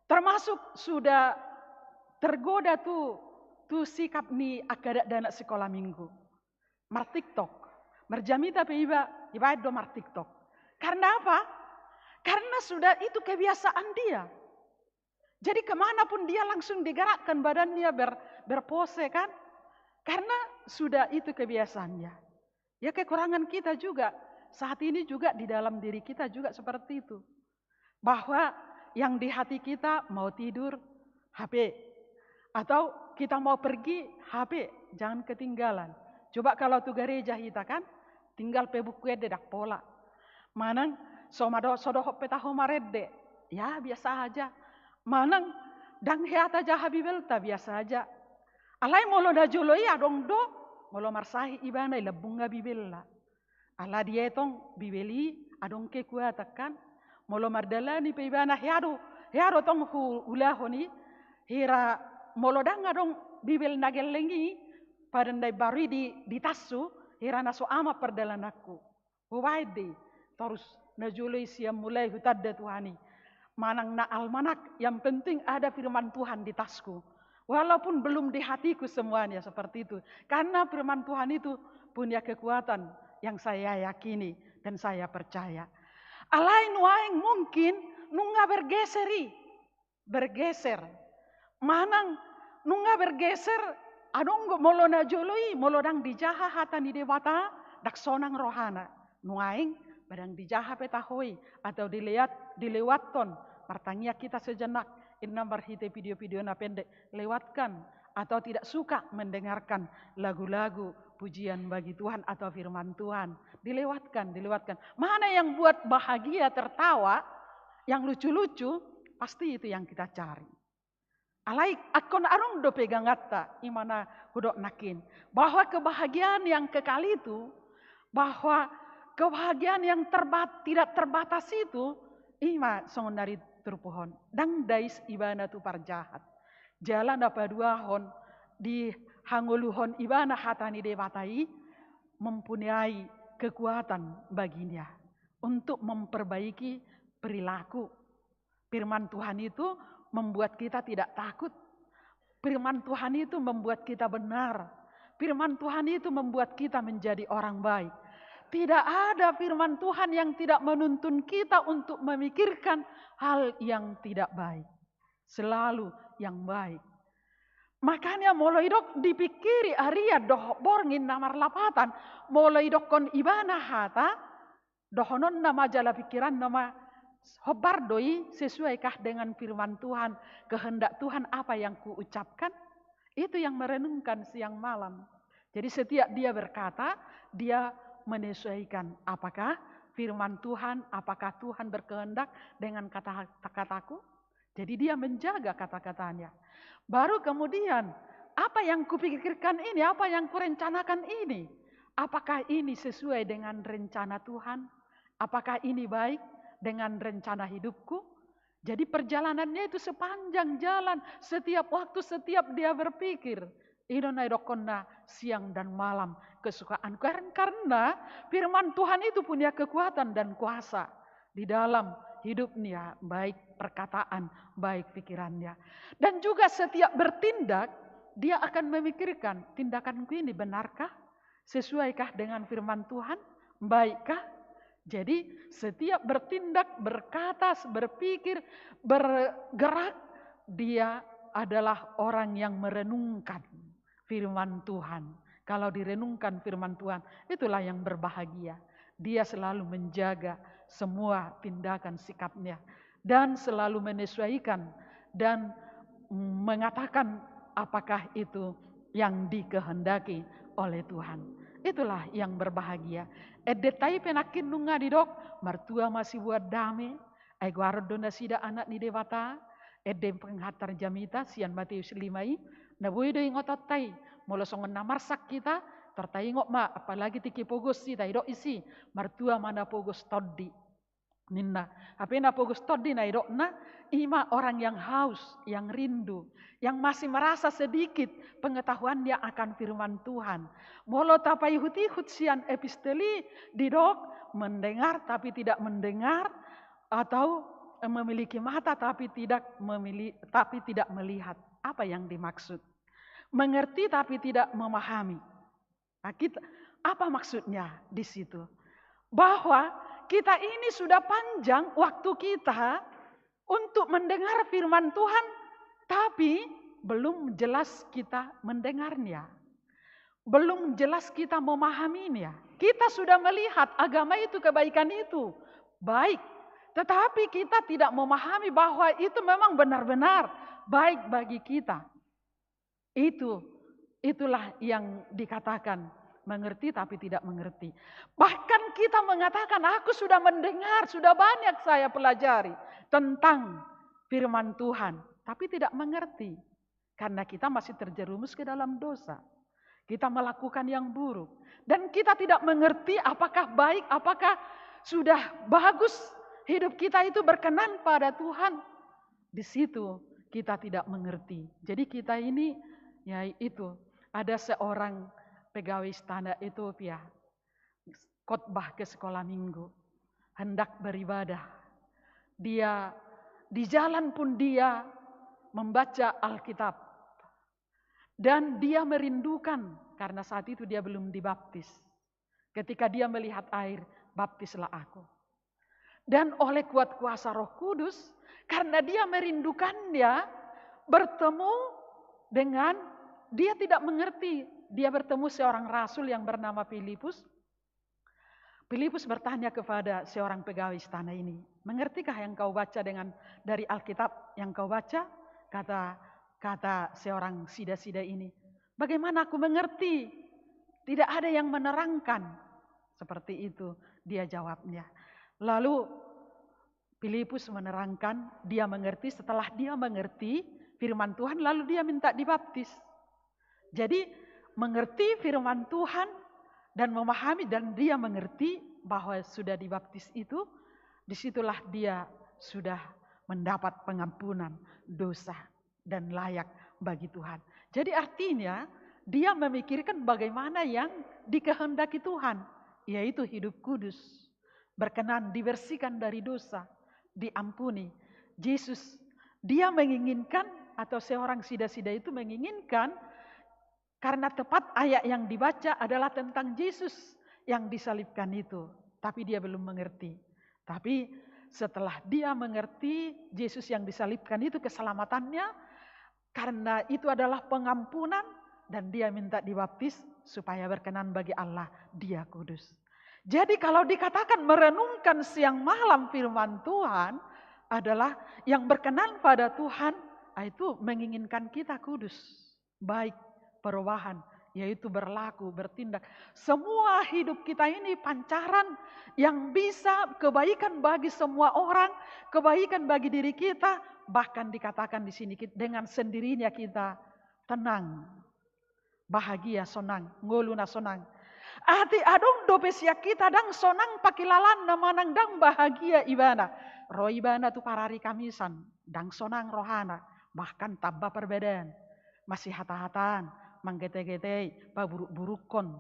termasuk sudah tergoda tu sikap ni akadak dana sekolah minggu mar TikTok merjamita pe iba do mar TikTok karena apa? Karena sudah itu kebiasaan dia. Jadi kemanapun dia langsung digerakkan badannya berpose kan. Karena sudah itu kebiasaannya. Ya kekurangan kita juga. Saat ini juga di dalam diri kita juga seperti itu. Bahwa yang di hati kita mau tidur HP. Atau kita mau pergi HP. Jangan ketinggalan. Coba kalau tu gereja kita kan. Tinggal pe buku dedak pola. Manang sodoh petaho maredde. Ya biasa aja. Manang dang heata jaha bibelta biasa aja. Alai molo da joloi adong do. Molo marsahi ibana lebunga bibella. Ala dietong bibeli adong ke kuatakan. Molo mardalani pe ibana heado tong ulahoni. Hira molo dang adong bibel nagelengi. Padandai bari di tasu. Hira naso ama perdalanaku. Huwaide. Terus najulai siam mulai hutadda Tuhani. Manang na almanak yang penting ada firman Tuhan di tasku. Walaupun belum di hatiku semuanya seperti itu. Karena firman Tuhan itu punya kekuatan yang saya yakini dan saya percaya. Alain waeng mungkin nunga bergeser. Manang nunga bergeser adong molo najulai molo dang dijaha hatani dewata dak sonang rohana. Nuaing badang dijaha petahoi atau dilewatkan martanya kita sejenak inna barhite video-video na pendek lewatkan atau tidak suka mendengarkan lagu-lagu pujian bagi Tuhan atau firman Tuhan dilewatkan mana yang buat bahagia tertawa yang lucu-lucu pasti itu yang kita cari alai akon arung do pegangatta imana hudok nakin bahwa kebahagiaan yang kekal itu bahwa kebahagiaan yang tidak terbatas itu ima songon dari terpohon dang dais ibana tu parjahat jalan apa dua hon di hanguluhon ibana hatani dewatai mempunyai kekuatan baginya untuk memperbaiki perilaku. Firman Tuhan itu membuat kita tidak takut. Firman Tuhan itu membuat kita benar. Firman Tuhan itu membuat kita menjadi orang baik. Tidak ada firman Tuhan yang tidak menuntun kita untuk memikirkan hal yang tidak baik. Selalu yang baik. Makanya mulai dok dipikiri Arya doh borngin namar lapatan. Mulai dok kon ibana hata. Dohonon nama jala pikiran nama hobardoi sesuaikah dengan firman Tuhan. Kehendak Tuhan apa yang kuucapkan. Itu yang merenungkan siang malam. Jadi setiap dia berkata dia menyesuaikan apakah firman Tuhan, apakah Tuhan berkehendak dengan kata-kataku. Jadi dia menjaga kata-katanya. Baru kemudian apa yang kupikirkan ini, apa yang kurencanakan ini. Apakah ini sesuai dengan rencana Tuhan? Apakah ini baik dengan rencana hidupku? Jadi perjalanannya itu sepanjang jalan. Setiap waktu, setiap dia berpikir. Idonai siang dan malam kesukaan. Karena firman Tuhan itu punya kekuatan dan kuasa di dalam hidupnya, baik perkataan, baik pikirannya. Dan juga setiap bertindak, dia akan memikirkan tindakanku ini benarkah? Sesuaikah dengan firman Tuhan? Baikkah? Jadi setiap bertindak, berkata, berpikir, bergerak, dia adalah orang yang merenungkan firman Tuhan. Kalau direnungkan firman Tuhan, itulah yang berbahagia. Dia selalu menjaga semua tindakan sikapnya dan selalu menyesuaikan dan mengatakan apakah itu yang dikehendaki oleh Tuhan. Itulah yang berbahagia. Edetai penakin nunga didok, mertua masih buat damai, aiguaro dona sida anak ni dewata, edem penghatar jamita, sian Matius 5, nabui do ingotot tai, molosongan namarsak kita, tertai ngok ma, apalagi tiki pogos si, tai dok isi, mertua mana pogos toddi. Ninna, apena pogos toddi na idok na, ima orang yang haus, yang rindu, yang masih merasa sedikit pengetahuan dia akan firman Tuhan. Molo tapai hut sian episteli didok, mendengar tapi tidak mendengar, atau memiliki mata tapi tidak melihat. Apa yang dimaksud? Mengerti tapi tidak memahami. Nah, apa maksudnya di situ? Bahwa kita ini sudah panjang waktu kita untuk mendengar firman Tuhan, tapi belum jelas kita mendengarnya. Belum jelas kita memahaminya. Kita sudah melihat agama itu, kebaikan itu baik, tetapi kita tidak memahami bahwa itu memang benar-benar baik bagi kita. Itulah yang dikatakan mengerti tapi tidak mengerti. Bahkan kita mengatakan, aku sudah mendengar, sudah banyak saya pelajari tentang firman Tuhan, tapi tidak mengerti. Karena kita masih terjerumus ke dalam dosa. Kita melakukan yang buruk. Dan kita tidak mengerti apakah baik, apakah sudah bagus hidup kita itu berkenan pada Tuhan. Di situ kita tidak mengerti. Jadi kita ini, ya itu, ada seorang pegawai istana Ethiopia, khotbah ke sekolah minggu, hendak beribadah. Dia di jalan pun dia membaca Alkitab. Dan dia merindukan, karena saat itu dia belum dibaptis. Ketika dia melihat air, baptislah aku. Dan oleh kuat kuasa Roh Kudus, karena dia merindukannya, bertemu dengan, dia tidak mengerti. Dia bertemu seorang rasul yang bernama Filipus. Filipus bertanya kepada seorang pegawai istana ini, mengertikah yang kau baca dari Alkitab yang kau baca? Kata seorang sida-sida ini, bagaimana aku mengerti? Tidak ada yang menerangkan. Seperti itu dia jawabnya. Lalu Filipus menerangkan, dia mengerti. Setelah dia mengerti firman Tuhan, lalu dia minta dibaptis. Jadi mengerti firman Tuhan dan memahami, dan dia mengerti bahwa sudah dibaptis itu, disitulah dia sudah mendapat pengampunan dosa dan layak bagi Tuhan. Jadi artinya dia memikirkan bagaimana yang dikehendaki Tuhan, yaitu hidup kudus, berkenan, dibersihkan dari dosa, diampuni. Yesus, dia menginginkan, atau seorang sida-sida itu menginginkan, karena tepat ayat yang dibaca adalah tentang Yesus yang disalibkan itu. Tapi dia belum mengerti. Tapi setelah dia mengerti Yesus yang disalibkan itu keselamatannya, karena itu adalah pengampunan, dan dia minta dibaptis supaya berkenan bagi Allah, dia kudus. Jadi kalau dikatakan merenungkan siang malam firman Tuhan adalah yang berkenan pada Tuhan, itu menginginkan kita kudus, baik, perubahan, yaitu berlaku, bertindak. Semua hidup kita ini pancaran yang bisa kebaikan bagi semua orang, kebaikan bagi diri kita. Bahkan dikatakan di sini, dengan sendirinya kita tenang, bahagia, sonang, ngoluna sonang. Ati adong dopesia kita dang sonang pakilalan namanang dang bahagia ibana. Roh ibana tu parari kamisan, dang sonang rohana, bahkan tabba perbedaan. Masih hata-hataan, manggete-gete, paburuk-burukon.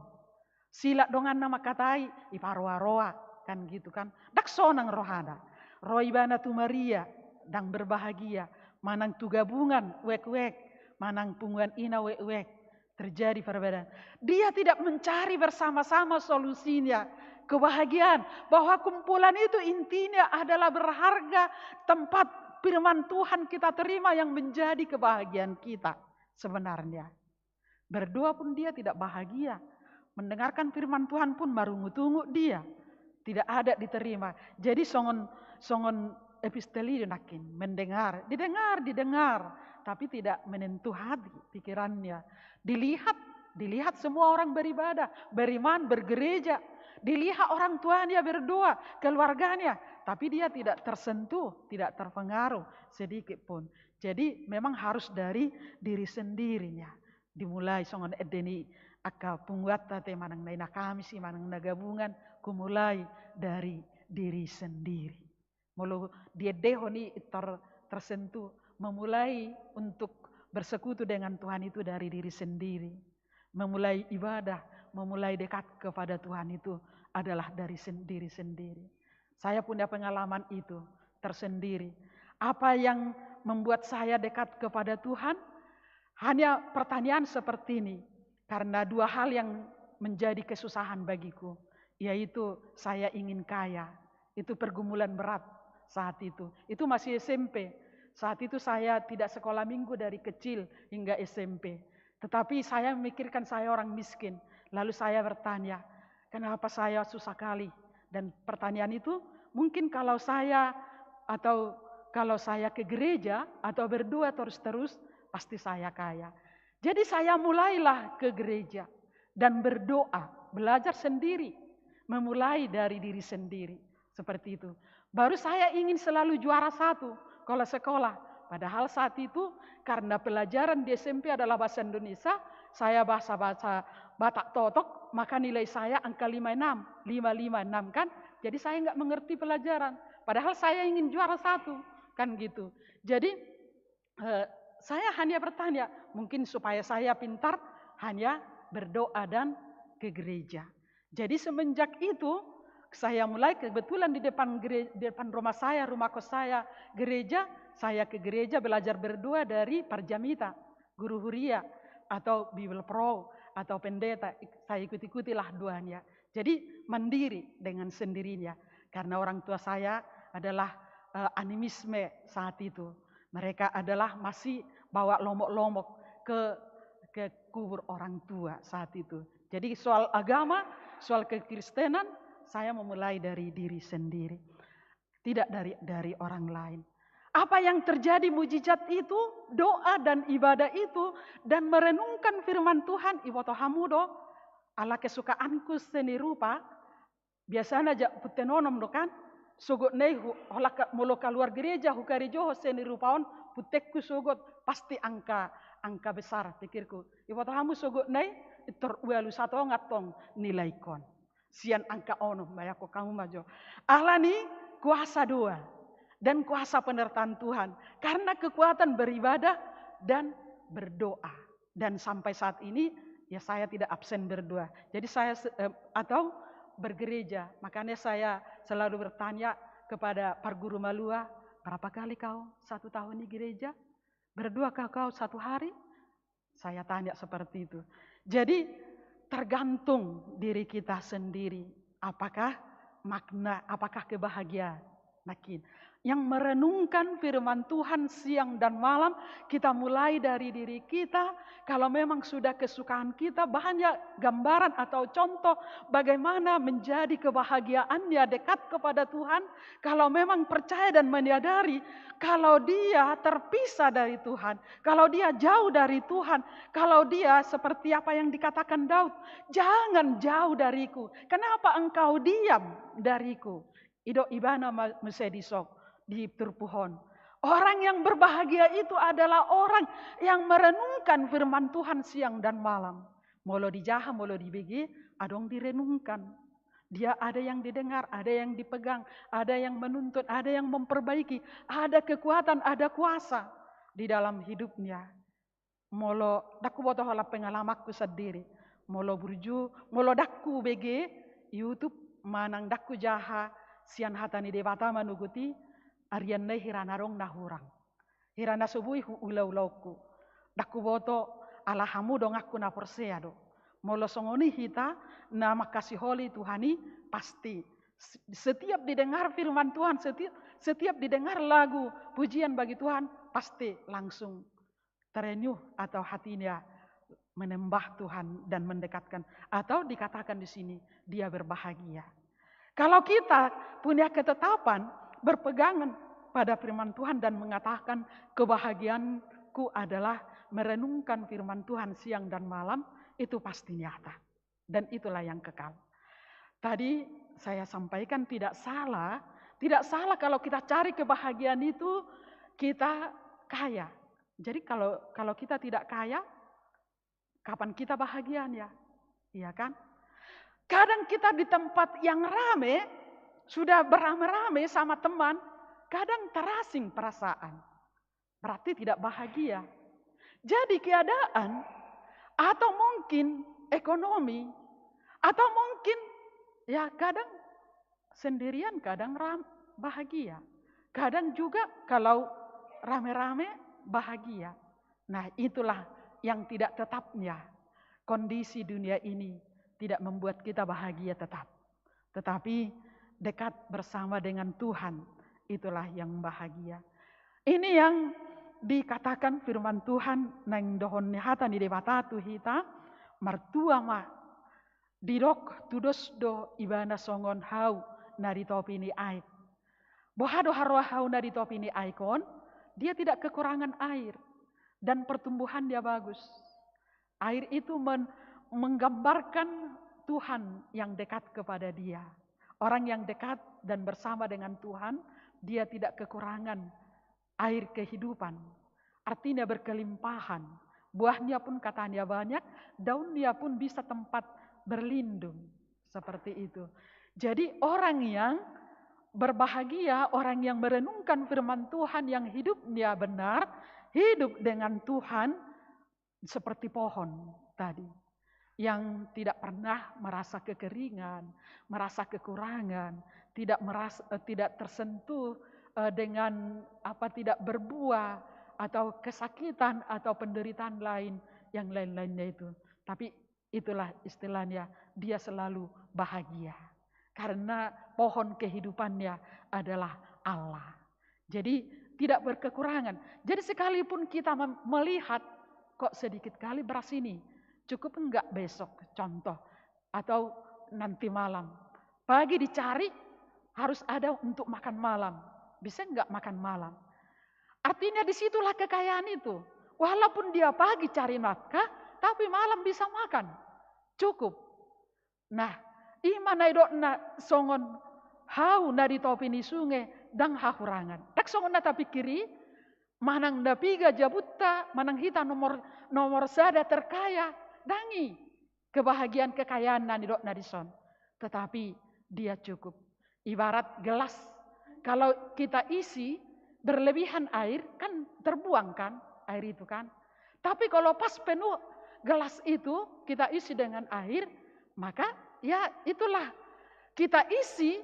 Sila dongan nama katai, iparwa-roa, kan gitu kan. Dak sonang rohana. Roh ibana tu Maria, dang berbahagia, manang tu gabungan wek-wek, manang punguan ina wek-wek, terjadi perbedaan. Dia tidak mencari bersama-sama solusinya, kebahagiaan, bahwa kumpulan itu intinya adalah berharga, tempat firman Tuhan kita terima yang menjadi kebahagiaan kita sebenarnya. Berdoa pun dia tidak bahagia, mendengarkan firman Tuhan pun marungu-tungu dia. tidak ada diterima. Jadi songon episteli nakin, mendengar, didengar, tapi tidak menyentuh hati, pikirannya. Dilihat semua orang beribadah, beriman, bergereja. Dilihat orang tuanya berdoa, keluarganya, tapi dia tidak tersentuh, tidak terpengaruh sedikit pun. Jadi memang harus dari diri sendirinya. Dimulai songon edeni aka pungguat tate manang naina kami si manang nagabungan, kumulai dari diri sendiri. Mulu dia dehoni tersentuh, memulai untuk bersekutu dengan Tuhan itu dari diri sendiri. Memulai ibadah, memulai dekat kepada Tuhan itu adalah dari diri sendiri. Saya punya pengalaman itu tersendiri. Apa yang membuat saya dekat kepada Tuhan? Hanya pertanyaan seperti ini. Karena dua hal yang menjadi kesusahan bagiku. Yaitu saya ingin kaya. Itu pergumulan berat saat itu. Itu masih SMP. Saat itu saya tidak sekolah minggu dari kecil hingga SMP. Tetapi saya memikirkan saya orang miskin. Lalu saya bertanya, kenapa saya susah kali? Dan pertanyaan itu mungkin kalau saya ke gereja atau berdoa terus-terus, pasti saya kaya. Jadi saya mulailah ke gereja dan berdoa, belajar sendiri, memulai dari diri sendiri. Seperti itu. Baru saya ingin selalu juara 1 kalau sekolah. Padahal saat itu karena pelajaran di SMP adalah bahasa Indonesia, saya bahasa Batak Totok, maka nilai saya angka 556 kan. Jadi saya nggak mengerti pelajaran. Padahal saya ingin juara 1 kan gitu. Jadi saya hanya bertanya, mungkin supaya saya pintar hanya berdoa dan ke gereja. Jadi semenjak itu saya mulai kebetulan di depan rumah saya, rumah kos saya, gereja. Saya ke gereja belajar berdoa dari Parjamita, Guru Huria, atau Bible Pro, atau pendeta. Saya ikut-ikutilah doanya. Jadi mandiri dengan sendirinya. Karena orang tua saya adalah animisme saat itu. Mereka adalah masih bawa lomok-lomok ke kubur orang tua saat itu. Jadi soal agama, soal kekristenan, saya memulai dari diri sendiri. Tidak dari orang lain. Apa yang terjadi mujizat itu, doa dan ibadah itu, dan merenungkan firman Tuhan, iboto hamudo, ala kesukaanku seni rupa, biasanya aja putenonom do kan, sugot nei molo keluar gereja, hukari joho seni rupaon, putekku sugot, pasti angka besar pikirku. Iboto hamu sugot nei, itor uelu satu ngatong nilai kon. Sian angka ono, mayako kamu majo. Alani kuasa doa. Dan kuasa penyertaan Tuhan. Karena kekuatan beribadah dan berdoa. Dan sampai saat ini ya saya tidak absen berdoa. Jadi saya atau bergereja. Makanya saya selalu bertanya kepada Pak Guru Malua, berapa kali kau 1 tahun di gereja? Berdoakah kau 1 hari? Saya tanya seperti itu. Jadi tergantung diri kita sendiri. Apakah makna, apakah kebahagiaan? Makin. Yang merenungkan firman Tuhan siang dan malam, kita mulai dari diri kita. Kalau memang sudah kesukaan kita, banyak gambaran atau contoh bagaimana menjadi kebahagiaannya dekat kepada Tuhan. Kalau memang percaya dan menyadari, kalau dia terpisah dari Tuhan, kalau dia jauh dari Tuhan, kalau dia seperti apa yang dikatakan Daud, jangan jauh dariku. Kenapa engkau diam dariku? Ido ibana mesedisok di terpuhon. Orang yang berbahagia itu adalah orang yang merenungkan firman Tuhan siang dan malam. Molo dijaha, molo dibegi, adong direnungkan. Dia ada yang didengar, ada yang dipegang, ada yang menuntut, ada yang memperbaiki. Ada kekuatan, ada kuasa di dalam hidupnya. Molo daku botoh hala pengalamanku sendiri. Molo burju, molo daku begi, YouTube manang daku jaha, sian hatani dewata manuguti, arian nei hiranarong nahurang. Hirana subui ulau-ulauku. Daku boto alahamu dong aku na porseado. Molo songoni hita na makasih holi Tuhani pasti. Setiap didengar firman Tuhan, setiap didengar lagu pujian bagi Tuhan, pasti langsung terenyuh atau hatinya menembah Tuhan dan mendekatkan. Atau dikatakan di sini dia berbahagia. Kalau kita punya ketetapan, berpegangan pada firman Tuhan dan mengatakan kebahagiaanku adalah merenungkan firman Tuhan siang dan malam, itu pasti nyata. Dan itulah yang kekal. Tadi saya sampaikan tidak salah kalau kita cari kebahagiaan itu kita kaya. Jadi kalau kita tidak kaya, kapan kita bahagianya? Iya kan? Kadang kita di tempat yang rame, sudah beramai-ramai sama teman, kadang terasing perasaan. Berarti tidak bahagia. Jadi keadaan, atau mungkin ekonomi, atau mungkin ya kadang sendirian, kadang bahagia. Kadang juga kalau rame-rame bahagia. Nah itulah yang tidak tetapnya. Kondisi dunia ini tidak membuat kita bahagia tetap. Tetapi dekat bersama dengan Tuhan, itulah yang bahagia. Ini yang dikatakan firman Tuhan, nang dohon hata ni debata tu hita, martua ma dirok tudos do ibana songon hau nari topi ni air. Bohado harwa hau nari topi ni aikon, dia tidak kekurangan air dan pertumbuhan dia bagus. Air itu menggambarkan Tuhan yang dekat kepada dia. Orang yang dekat dan bersama dengan Tuhan, dia tidak kekurangan air kehidupan. Artinya berkelimpahan. Buahnya pun katanya banyak, daunnya pun bisa tempat berlindung. Seperti itu. Jadi orang yang berbahagia, orang yang merenungkan firman Tuhan yang hidupnya benar, hidup dengan Tuhan seperti pohon tadi. Yang tidak pernah merasa kekeringan, merasa kekurangan, tidak tersentuh dengan tidak berbuah atau kesakitan atau penderitaan lain yang lain-lainnya itu. Tapi itulah istilahnya, dia selalu bahagia karena pohon kehidupannya adalah Allah. Jadi tidak berkekurangan. Jadi sekalipun kita melihat kok sedikit kali beras ini, cukup enggak besok contoh atau nanti malam. Pagi dicari harus ada untuk makan malam. Bisa enggak makan malam? Artinya disitulah kekayaan itu. Walaupun dia pagi cari nafkah, tapi malam bisa makan. Cukup. Nah, imana idok na songon hau na di topi ni sungai dang hahurangan. Tak songon na tapi kiri, manang dapiga jabutta, manang hita nomor sada terkaya, dangi kebahagiaan kekayaan na idok na dison. Tetapi dia cukup. Ibarat gelas, kalau kita isi berlebihan air kan terbuang kan air itu kan. Tapi kalau pas penuh gelas itu kita isi dengan air, maka ya itulah kita isi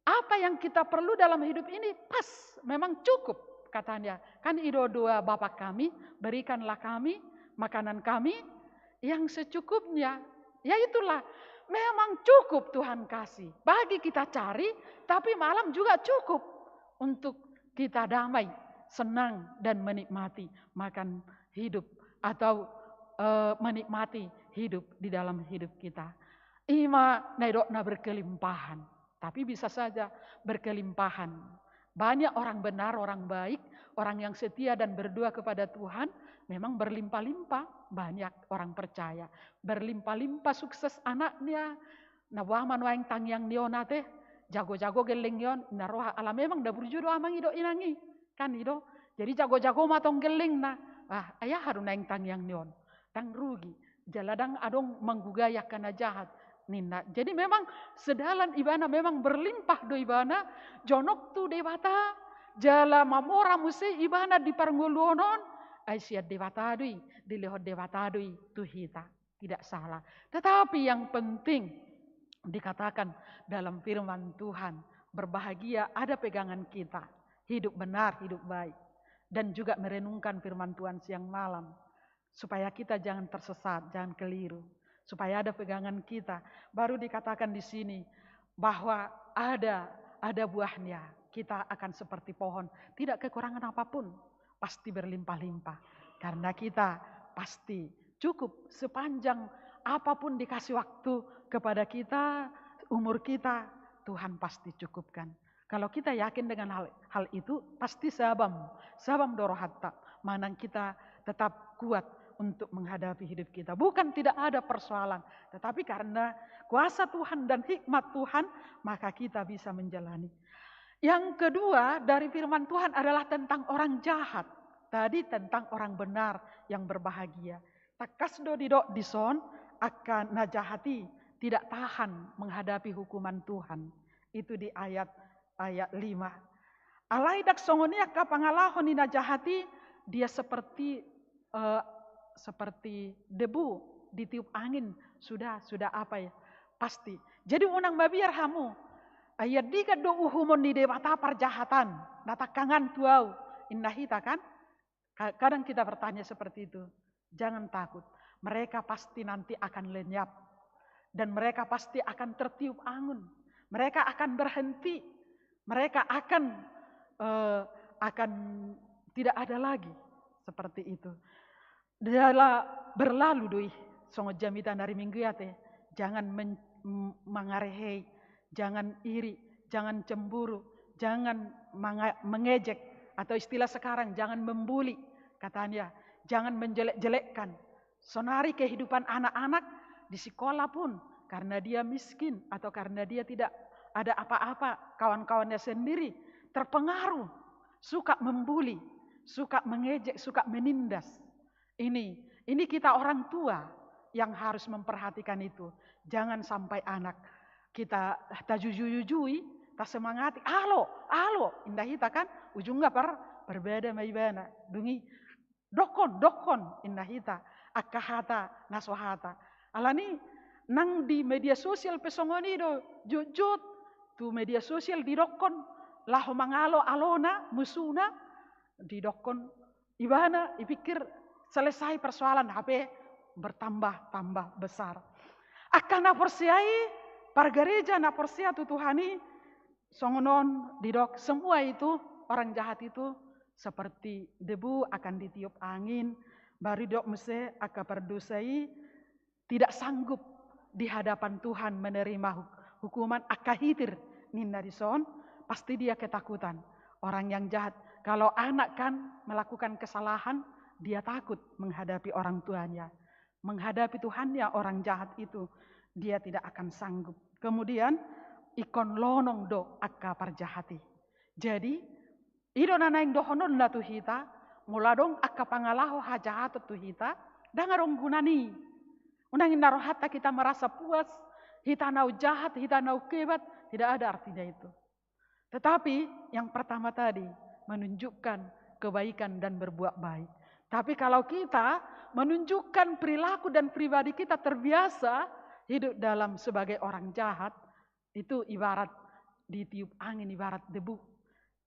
apa yang kita perlu dalam hidup ini pas, memang cukup katanya. Kan doa Bapa kami, berikanlah kami makanan kami yang secukupnya. Ya itulah, memang cukup Tuhan kasih. Bagi kita cari, tapi malam juga cukup untuk kita damai, senang dan menikmati makan hidup atau menikmati hidup di dalam hidup kita. Ima naidokna berkelimpahan, tapi bisa saja berkelimpahan. Banyak orang benar, orang baik, orang yang setia dan berdoa kepada Tuhan, memang berlimpah-limpah. Banyak orang percaya, berlimpah-limpah sukses anaknya. Nawaman waing tangyang nionate, jago-jago geleng yon, naroha ala memang da burjudo amang ido inangi, kan ido. Jadi jago-jago matong geleng na, ayah harun naing tangyang nion, tang rugi, jaladang adong menggugaya kana jahat. Nina. Jadi memang sedalan ibana memang berlimpah do ibana, jonok tu dewata, jala mamora muse ibana di parnguluonon, aisyad dewata dui, dilehot dewata dui tuhita, tidak salah. Tetapi yang penting dikatakan dalam firman Tuhan, berbahagia ada pegangan kita, hidup benar, hidup baik, dan juga merenungkan firman Tuhan siang malam, supaya kita jangan tersesat, jangan keliru. Supaya ada pegangan kita. Baru dikatakan di sini bahwa ada buahnya. Kita akan seperti pohon. Tidak kekurangan apapun. Pasti berlimpah-limpah. Karena kita pasti cukup sepanjang apapun dikasih waktu kepada kita. Umur kita Tuhan pasti cukupkan. Kalau kita yakin dengan hal itu, pasti sabam doro hatta. Mana kita tetap kuat untuk menghadapi hidup kita. Bukan tidak ada persoalan, tetapi karena kuasa Tuhan dan hikmat Tuhan, maka kita bisa menjalani. Yang kedua dari firman Tuhan adalah tentang orang jahat. Tadi tentang orang benar yang berbahagia. Takasdo didok dison akan najahati, tidak tahan menghadapi hukuman Tuhan. Itu di ayat 5. Alaidak songonia kapangalahon ni najahati, dia seperti debu ditiup angin, sudah apa ya? Pasti. Jadi unang mabiar hamu. Ayat diga do uhumon di dewata perjahatan, natakangan tuau indahita kan? Kadang kita bertanya seperti itu. Jangan takut. Mereka pasti nanti akan lenyap. Dan mereka pasti akan tertiup angin. Mereka akan berhenti. Mereka akan tidak ada lagi. Seperti itu. Dialah berlalu doi. Songo jamita dari minggu ya teh. Jangan mengarehei. Jangan iri. Jangan cemburu. Jangan mengejek. Atau istilah sekarang, jangan membuli. Katanya, jangan menjelek-jelekkan. Sonari kehidupan anak-anak di sekolah pun. Karena dia miskin atau karena dia tidak ada apa-apa. Kawan-kawannya sendiri terpengaruh. Suka membuli. Suka mengejek, suka menindas. Ini kita orang tua yang harus memperhatikan itu. Jangan sampai anak kita tajujui. Tak semangati, alo, indah hita kan, ujungnya berbeda maibana, dungi, dokon, indah hita, akahata, naswahata. Alani, nang di media sosial pesongoni do, jujut, tu media sosial di dokon, laho mangalo alona, musuna, di dokon, ibana, ipikir selesai persoalan HP, bertambah besar. Akan naporsiai, pargereja naporsia tu Tuhani, songonon didok, semua itu orang jahat itu seperti debu akan ditiup angin, baru dok mese akan berdosai, tidak sanggup di hadapan Tuhan menerima hukuman akahitir ninda dison, pasti dia ketakutan. Orang yang jahat, kalau anak kan melakukan kesalahan, dia takut menghadapi orang tuanya. Menghadapi Tuhannya orang jahat itu, dia tidak akan sanggup. Kemudian ikon lonong do akka parjahati. Jadi, ido nanaing dohonon na tuhita, muladong akka pangalaho hajahat tuhita, dangarong gunani. Unangin narohata kita merasa puas, hita nau jahat, hita nau kebat, tidak ada artinya itu. Tetapi yang pertama tadi, menunjukkan kebaikan dan berbuat baik. Tapi kalau kita menunjukkan perilaku dan pribadi kita terbiasa hidup dalam sebagai orang jahat, itu ibarat ditiup angin, ibarat debu.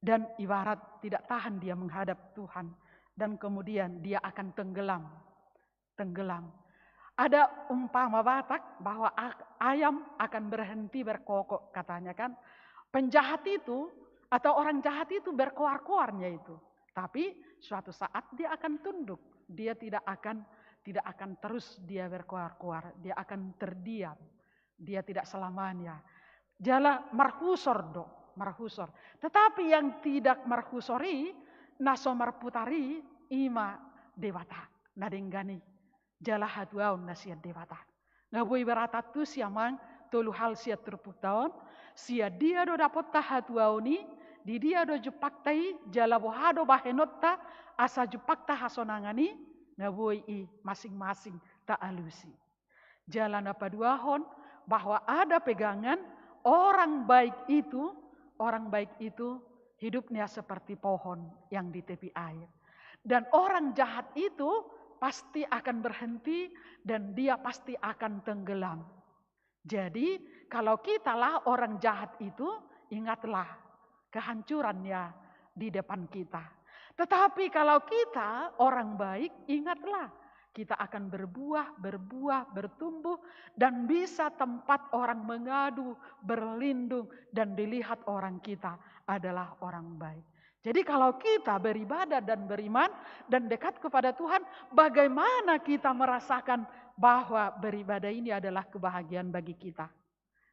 Dan ibarat tidak tahan dia menghadap Tuhan. Dan kemudian dia akan tenggelam. Ada umpama Batak bahwa ayam akan berhenti berkokok katanya kan. Penjahat itu atau orang jahat itu berkoar-koarnya itu. Tapi suatu saat dia akan tunduk. Dia tidak akan terus dia berkoar-koar. Dia akan terdiam. Dia tidak selamanya. Jala marhusor. Tetapi yang tidak marhusori, naso marputari, ima dewata. Nadenggani. Jala haduaun nasiat dewata. Ngabui beratatu siamang, tolu hal siat terputaon. Sia dia do dapat tahatuauni, di dia do jupaktai, jala bohado bahenotta, asa jupakta hasonangani, ngabui i masing-masing tak alusi. Jalan apa duahon, bahwa ada pegangan, orang baik itu hidupnya seperti pohon yang di tepi air. Dan orang jahat itu pasti akan berhenti dan dia pasti akan tenggelam. Jadi kalau kitalah orang jahat itu, ingatlah kehancurannya di depan kita. Tetapi kalau kita orang baik, ingatlah kita akan berbuah, bertumbuh, dan bisa tempat orang mengadu, berlindung, dan dilihat orang kita adalah orang baik. Jadi kalau kita beribadah dan beriman, dan dekat kepada Tuhan, bagaimana kita merasakan bahwa beribadah ini adalah kebahagiaan bagi kita?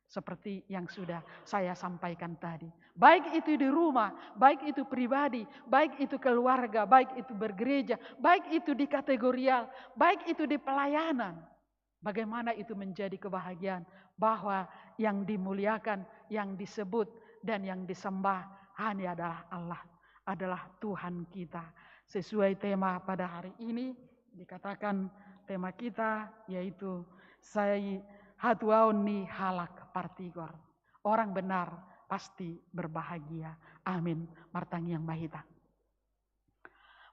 Seperti yang sudah saya sampaikan tadi. Baik itu di rumah, baik itu pribadi, baik itu keluarga, baik itu bergereja, baik itu di kategorial, baik itu di pelayanan. Bagaimana itu menjadi kebahagiaan bahwa yang dimuliakan, yang disebut, dan yang disembah hanya adalah Allah, adalah Tuhan kita. Sesuai tema pada hari ini, dikatakan tema kita yaitu saya hatuaun ni halak partigor. Orang benar pasti berbahagia. Amin. Martangi yang mahita.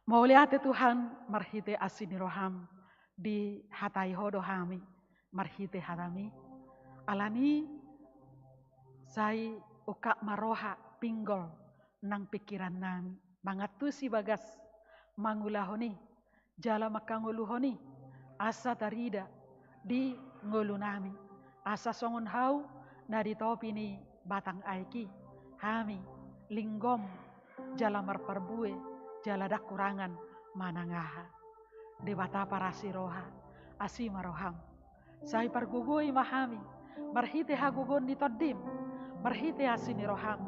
Mauliate Tuhan marhite asini roham di hatai hodo hami marhite hatami. Alani sai uka maroha pinggol nang pikiran nami. Mangatusi bagas mangulahoni jala makanguluhoni asa tarida di ngulu nami. Asa songon hau na di topi ni batang aiki. Hami linggom jala marparbue jala dak kurangan manangaha. Debata parasi roha asima roham. Sai pargugui mahami marhite hagugon di todim. Marhite asini roham.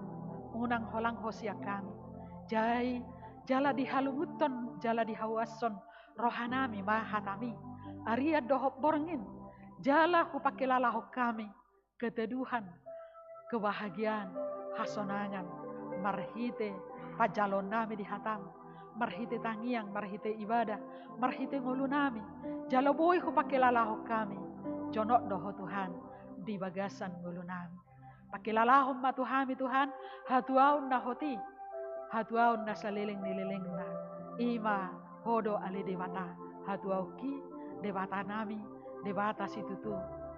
Unang holang hosia kami. Jai jala di halumuton jala di hawason rohanami mahatami. Aria dohop borengin. Jala kupakilalah kami keteduhan, kebahagiaan, hasonangan, marhite pajalon nami di hatam, marhite tangiang, marhite ibadah, marhite ngulu nami, jalo boy kupakilalah kami, jonok doho Tuhan di bagasan ngulu nami. Pakilalahon ma Tuhami Tuhan, hatuaun na hoti, hatuaun na saliling nililing na, ima hodo ali dewata, hatuauki dewata nami, debata situtu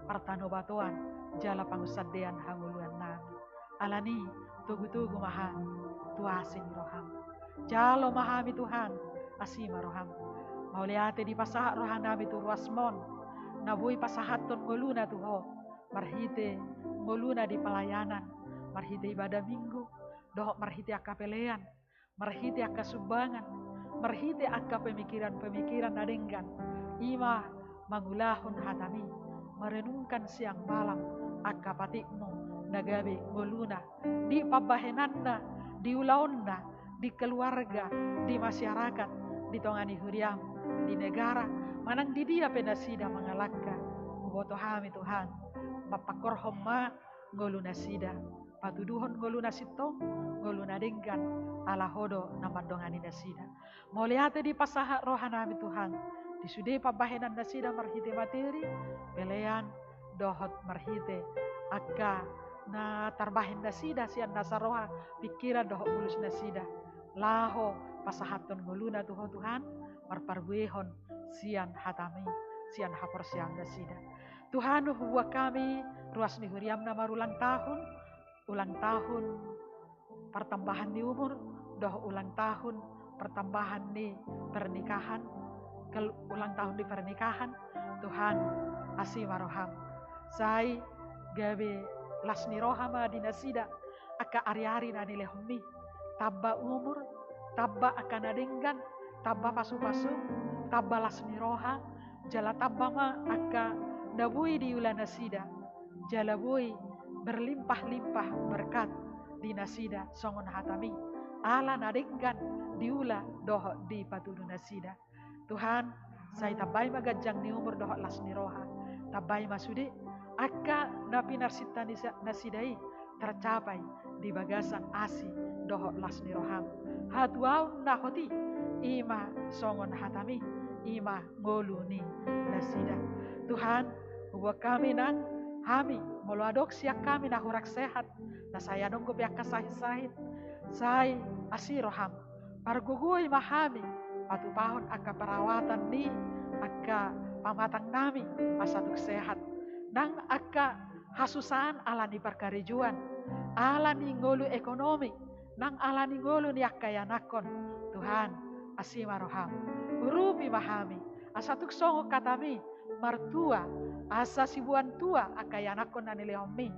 partanobatoan jala pangusadean hanguluan nami. Alani tugu-tugu mahami tuasin roham. Jalo mahami Tuhan asima roham. Mauliate di pasahat rohan nami tu ruasmon. Nabui pasahaton nguluna tuho. Marhite nguluna di pelayanan. Marhite ibadah minggu. Dohok marhite akapelean. Marhite akasumbangan. Marhite akka pemikiran-pemikiran nadenggan. Ima mangulahun hatami, merenungkan siang malam akapatikmu nagabe nguluna di pabahenanna, di ulaonna, di keluarga, di masyarakat, di tongani huriam, di negara, manang di dia penasida mengalaka, uboto hami Tuhan, mapakorhom ma nguluna sida, patuduhon nguluna sitong, nguluna denggan, ala hodo namandongani nasida. Mauliate di pasaha rohanami Tuhan, di sude pabahenan nasida marhite materi, pelean dohot marhite akka na tarbahen nasida sian nasaroha pikiran dohot mulus nasida. Laho pasahaton nguluna tuho Tuhan marparbuehon sian hatami sian hapor siang nasida. Tuhan huwa kami ruas ni huriam na marulang tahun pertambahan di umur, doh ulang tahun pertambahan di pernikahan, ulang tahun di pernikahan, Tuhan asima roham. Sai gabe lasni rohama dinasida aka ari-ari na nilehmi. Tabba umur, tabba akan adenggan, tabba pasu-pasu, tabba lasni roha, jala tabba ma aka nabui di ulah nasida. Jala bui berlimpah-limpah berkat di nasida songon hatami. Ala nadenggan diula doh di patudu nasida. Tuhan, saya tabai magajang ni umur dohok las ni roha. Tabai masudi, akka napi narsita nasidai tercapai di bagasan asi dohok las ni roham. Hatuaun nahoti, ima songon hatami, ima ngolu ni nasida. Tuhan, buat kami nang hami, molo adopsi kami na hurak sehat, na saya nunggu biaka sahit-sahit, saya asiroham, pargugui mahami, patu pahon akka perawatan ni akka pamatang nami pasatuk sehat nang akka hasusan alani perkarijuan alani ngolu ekonomi nang alani ngolu ni akka yanakon Tuhan asima roham urupi mahami asatuk songo katami martua asa sibuan tua akka yanakon nani leomi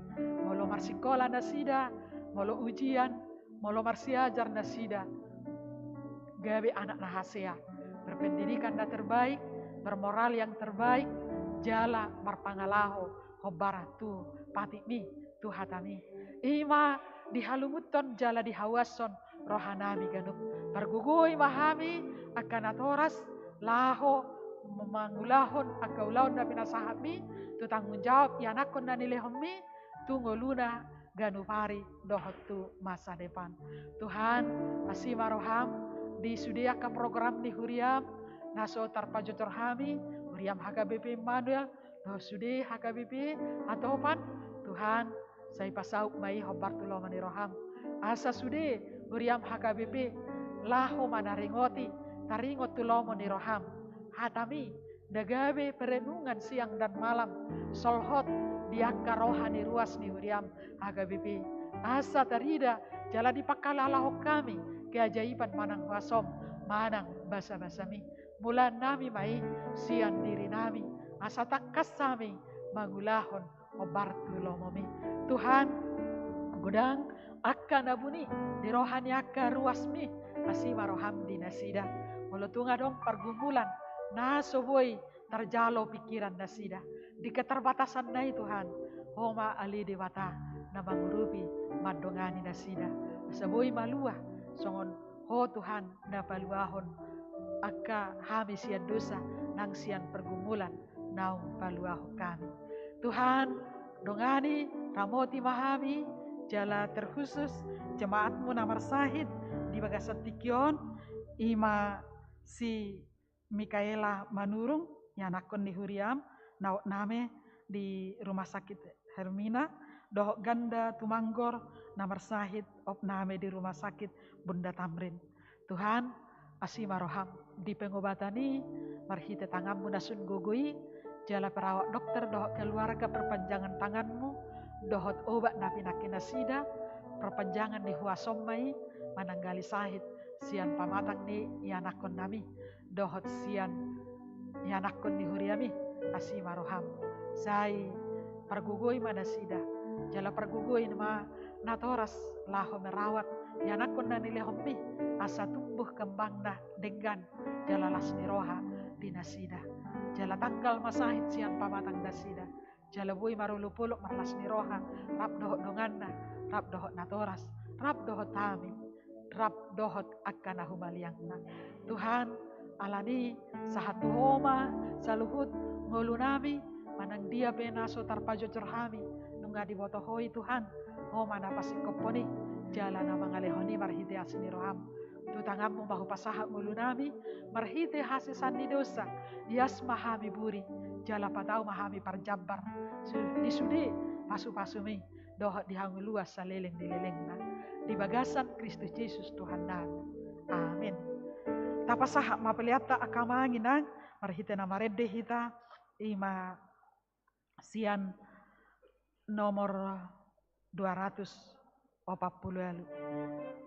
molo marsikola nasida molo ujian molo marsiajar nasida gawe anak nahasea berpendidikan yang terbaik, bermoral yang terbaik, jala marpangalaho hobaratu patimi Tuhan kami. Ima dihalumuton jala dihawason rohanami ganup. Pergugui mahami akan atoras laho memangulahon akaulaon na pinasahami tu tanggung jawab ya nakon na nilehomi tu ngoluna ganupari dohot tu masa depan. Tuhan asima roham di sudia ka program di huriam naso tarpajotor hami huriam HKBP Manuel no sudi HKBP atau pan Tuhan saya pasau mai hobar tulo mani roham asa sudi huriam HKBP laho manaringoti taringot tulo mani roham hatami dagabe perenungan siang dan malam solhot diakka rohani ruas ni huriam HKBP asa tarida jala dipakalalah kami keajaiban manang wasom manang basa-basami mulan nami mai sian diri nami asa takas sami mangulahon obar tulomomi Tuhan gudang akan abuni di rohani akka ruasmi asima roham dinasida mulutunga dong pergumulan nasoboi terjalo pikiran nasida di keterbatasan nai Tuhan homa ali dewata na mangurupi madongani nasida saboi malua songon ho Tuhan na paluahon akka hami sian dosa nang sian pergumulan naung paluaho kami Tuhan dongani ramoti mahami jala terkhusus jemaatmu namar sahid di Bagasan Tikion ima si Mikaela Manurung yang nakon di Huriam naok name di rumah sakit Hermina dohok ganda Tumanggor namar sahid op name di rumah sakit Bunda Tamrin Tuhan asima roham di pengobatani marhite tanganmu nasun gogoi jala perawat dokter dohok keluarga perpanjangan tanganmu dohot obat napi nakinasida perpanjangan di huasomai mananggali sahid sian pamatang ni yanakon nami dohot sian yanakon ni huriami asima roham sai pergugoi manasida jala pergugoi ma natoras laho merawat yanakon na nilehomi asa tumbuh kembang dah dengan jala lasni roha dinasida jala tanggal masahid sian pamatang dasida jala bui marulupuluk marlasni roha rap dohot donganna rap dohot natoras rap dohot tami rap dohot akan ahumaliangna Tuhan alani sahatu homa saluhut ngolunami manang dia benaso tarpajo cerhami nunga dibotohoi Tuhan homa napasi koponi jala na mangalehoni marhite asini roham tutangamu bahu pasaha ngolunami marhite hasisan dosa yas mahami buri jala patau mahami parjabar disudi pasu-pasumi dohot dihangu luas saleleng dilelengna di Bagasan Kristus Yesus Tuhan nami amin tapasaha mapeliata akamanginang marhite na maredde hita ima sian nomor 240 lalu Mari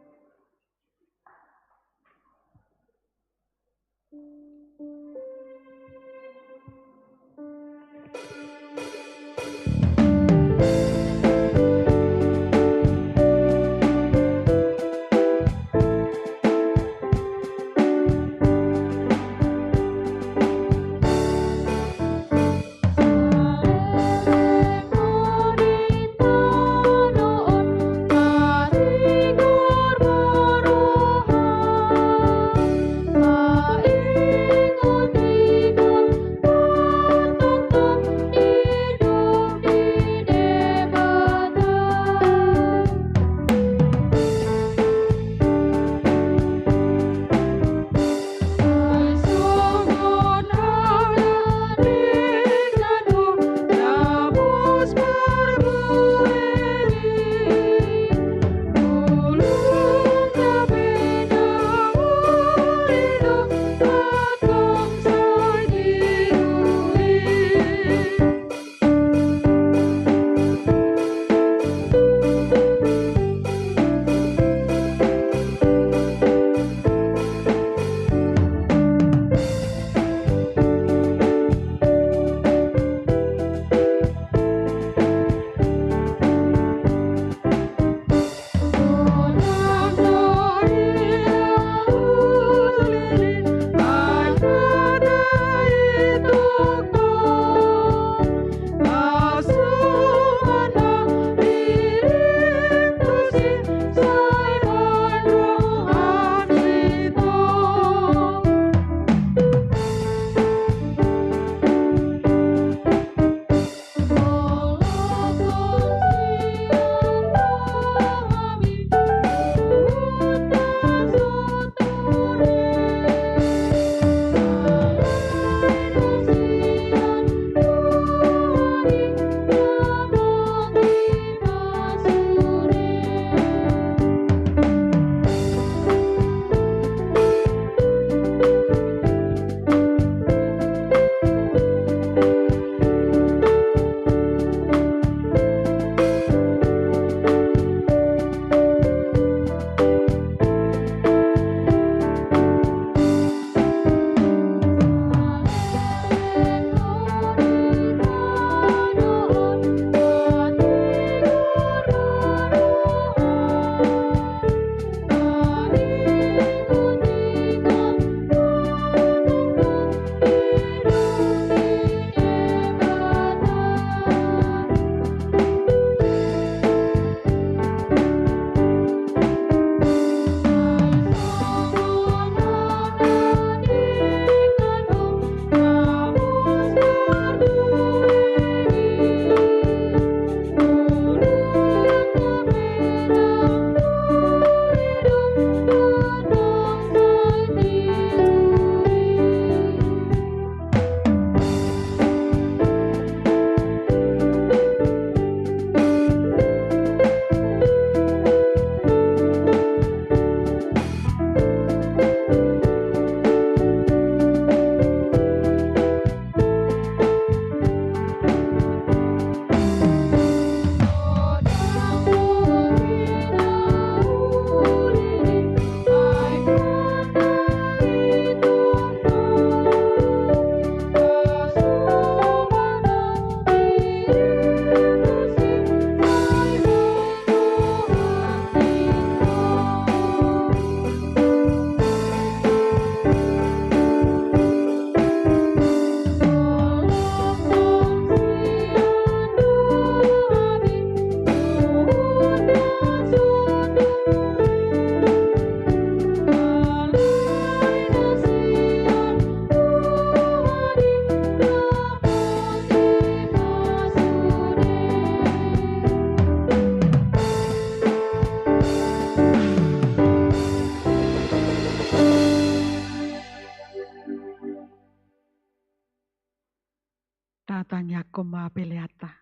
Tatangya koma peleata.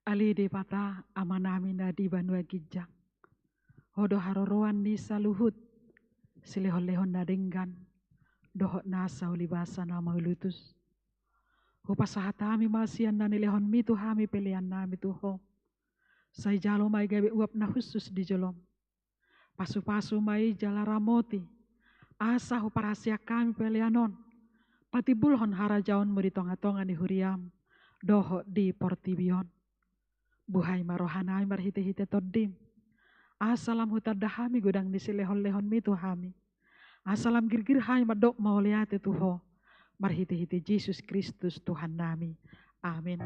Ali di pata amanami na di banua gijang. Hodo haroroan ni saluhut. Silehon-lehon na denggan. Dohot nasa ulibasa na maulutus. Hupasahatami masian na nilehon mitu hami pelean nami tuho. Say jalo may gabi uap na husus di jolom. Pasu-pasu may jalaramoti. Asa huparasya kami peleanon. Pati bulhon harajaon mo di tonga-tonga ni huriam. Doho di portibion. Buhay marohanay marhite-hite todim. Asalam hutadahami gudang di silehon-lehon mitu hami. Asalam girgir hai madok mauliate tuho. Marhite-hite Yesus Kristus Tuhan nami. Amin.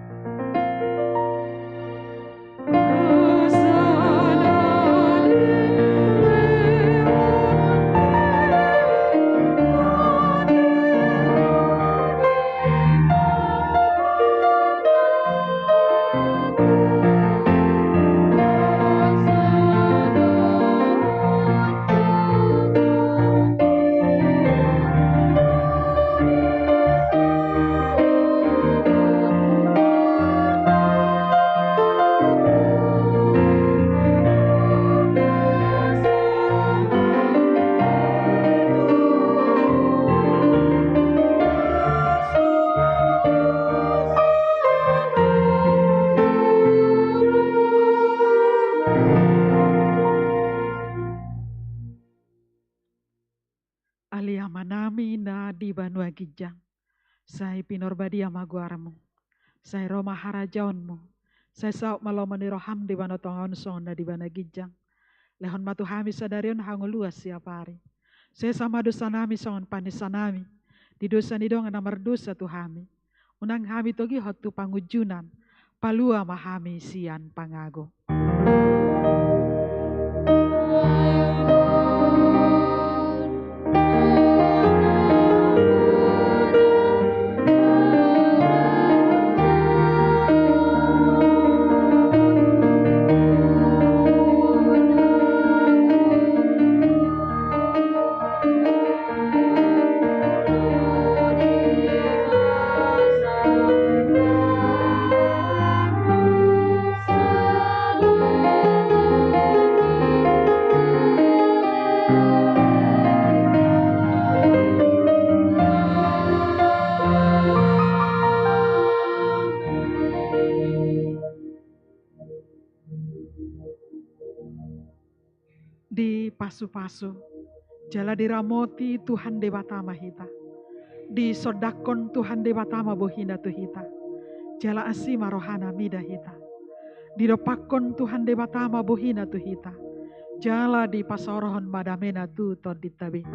Aliamanami na di banua gijang. Say pinorbadia maguarmu. Say Roma harajaonmu. Say sauk malomani roham di banotongon son na di bana gijang. Lehon matu hami sadarion hanguluas siap hari. Say sama dosa nami son panisanami. Di dosa nidong namar dosa tu hami. Unang hami togi hotu pangujunan. Palua mahami sian pangago. Di pasu-pasu, jala diramoti Tuhan debatama hita. Di sodakon Tuhan debatama bohina tu hita. Jala asima rohana mida hita. Di dopakon Tuhan debatama bohina tu hita. Jala di pasorohon madamena tu toditabi.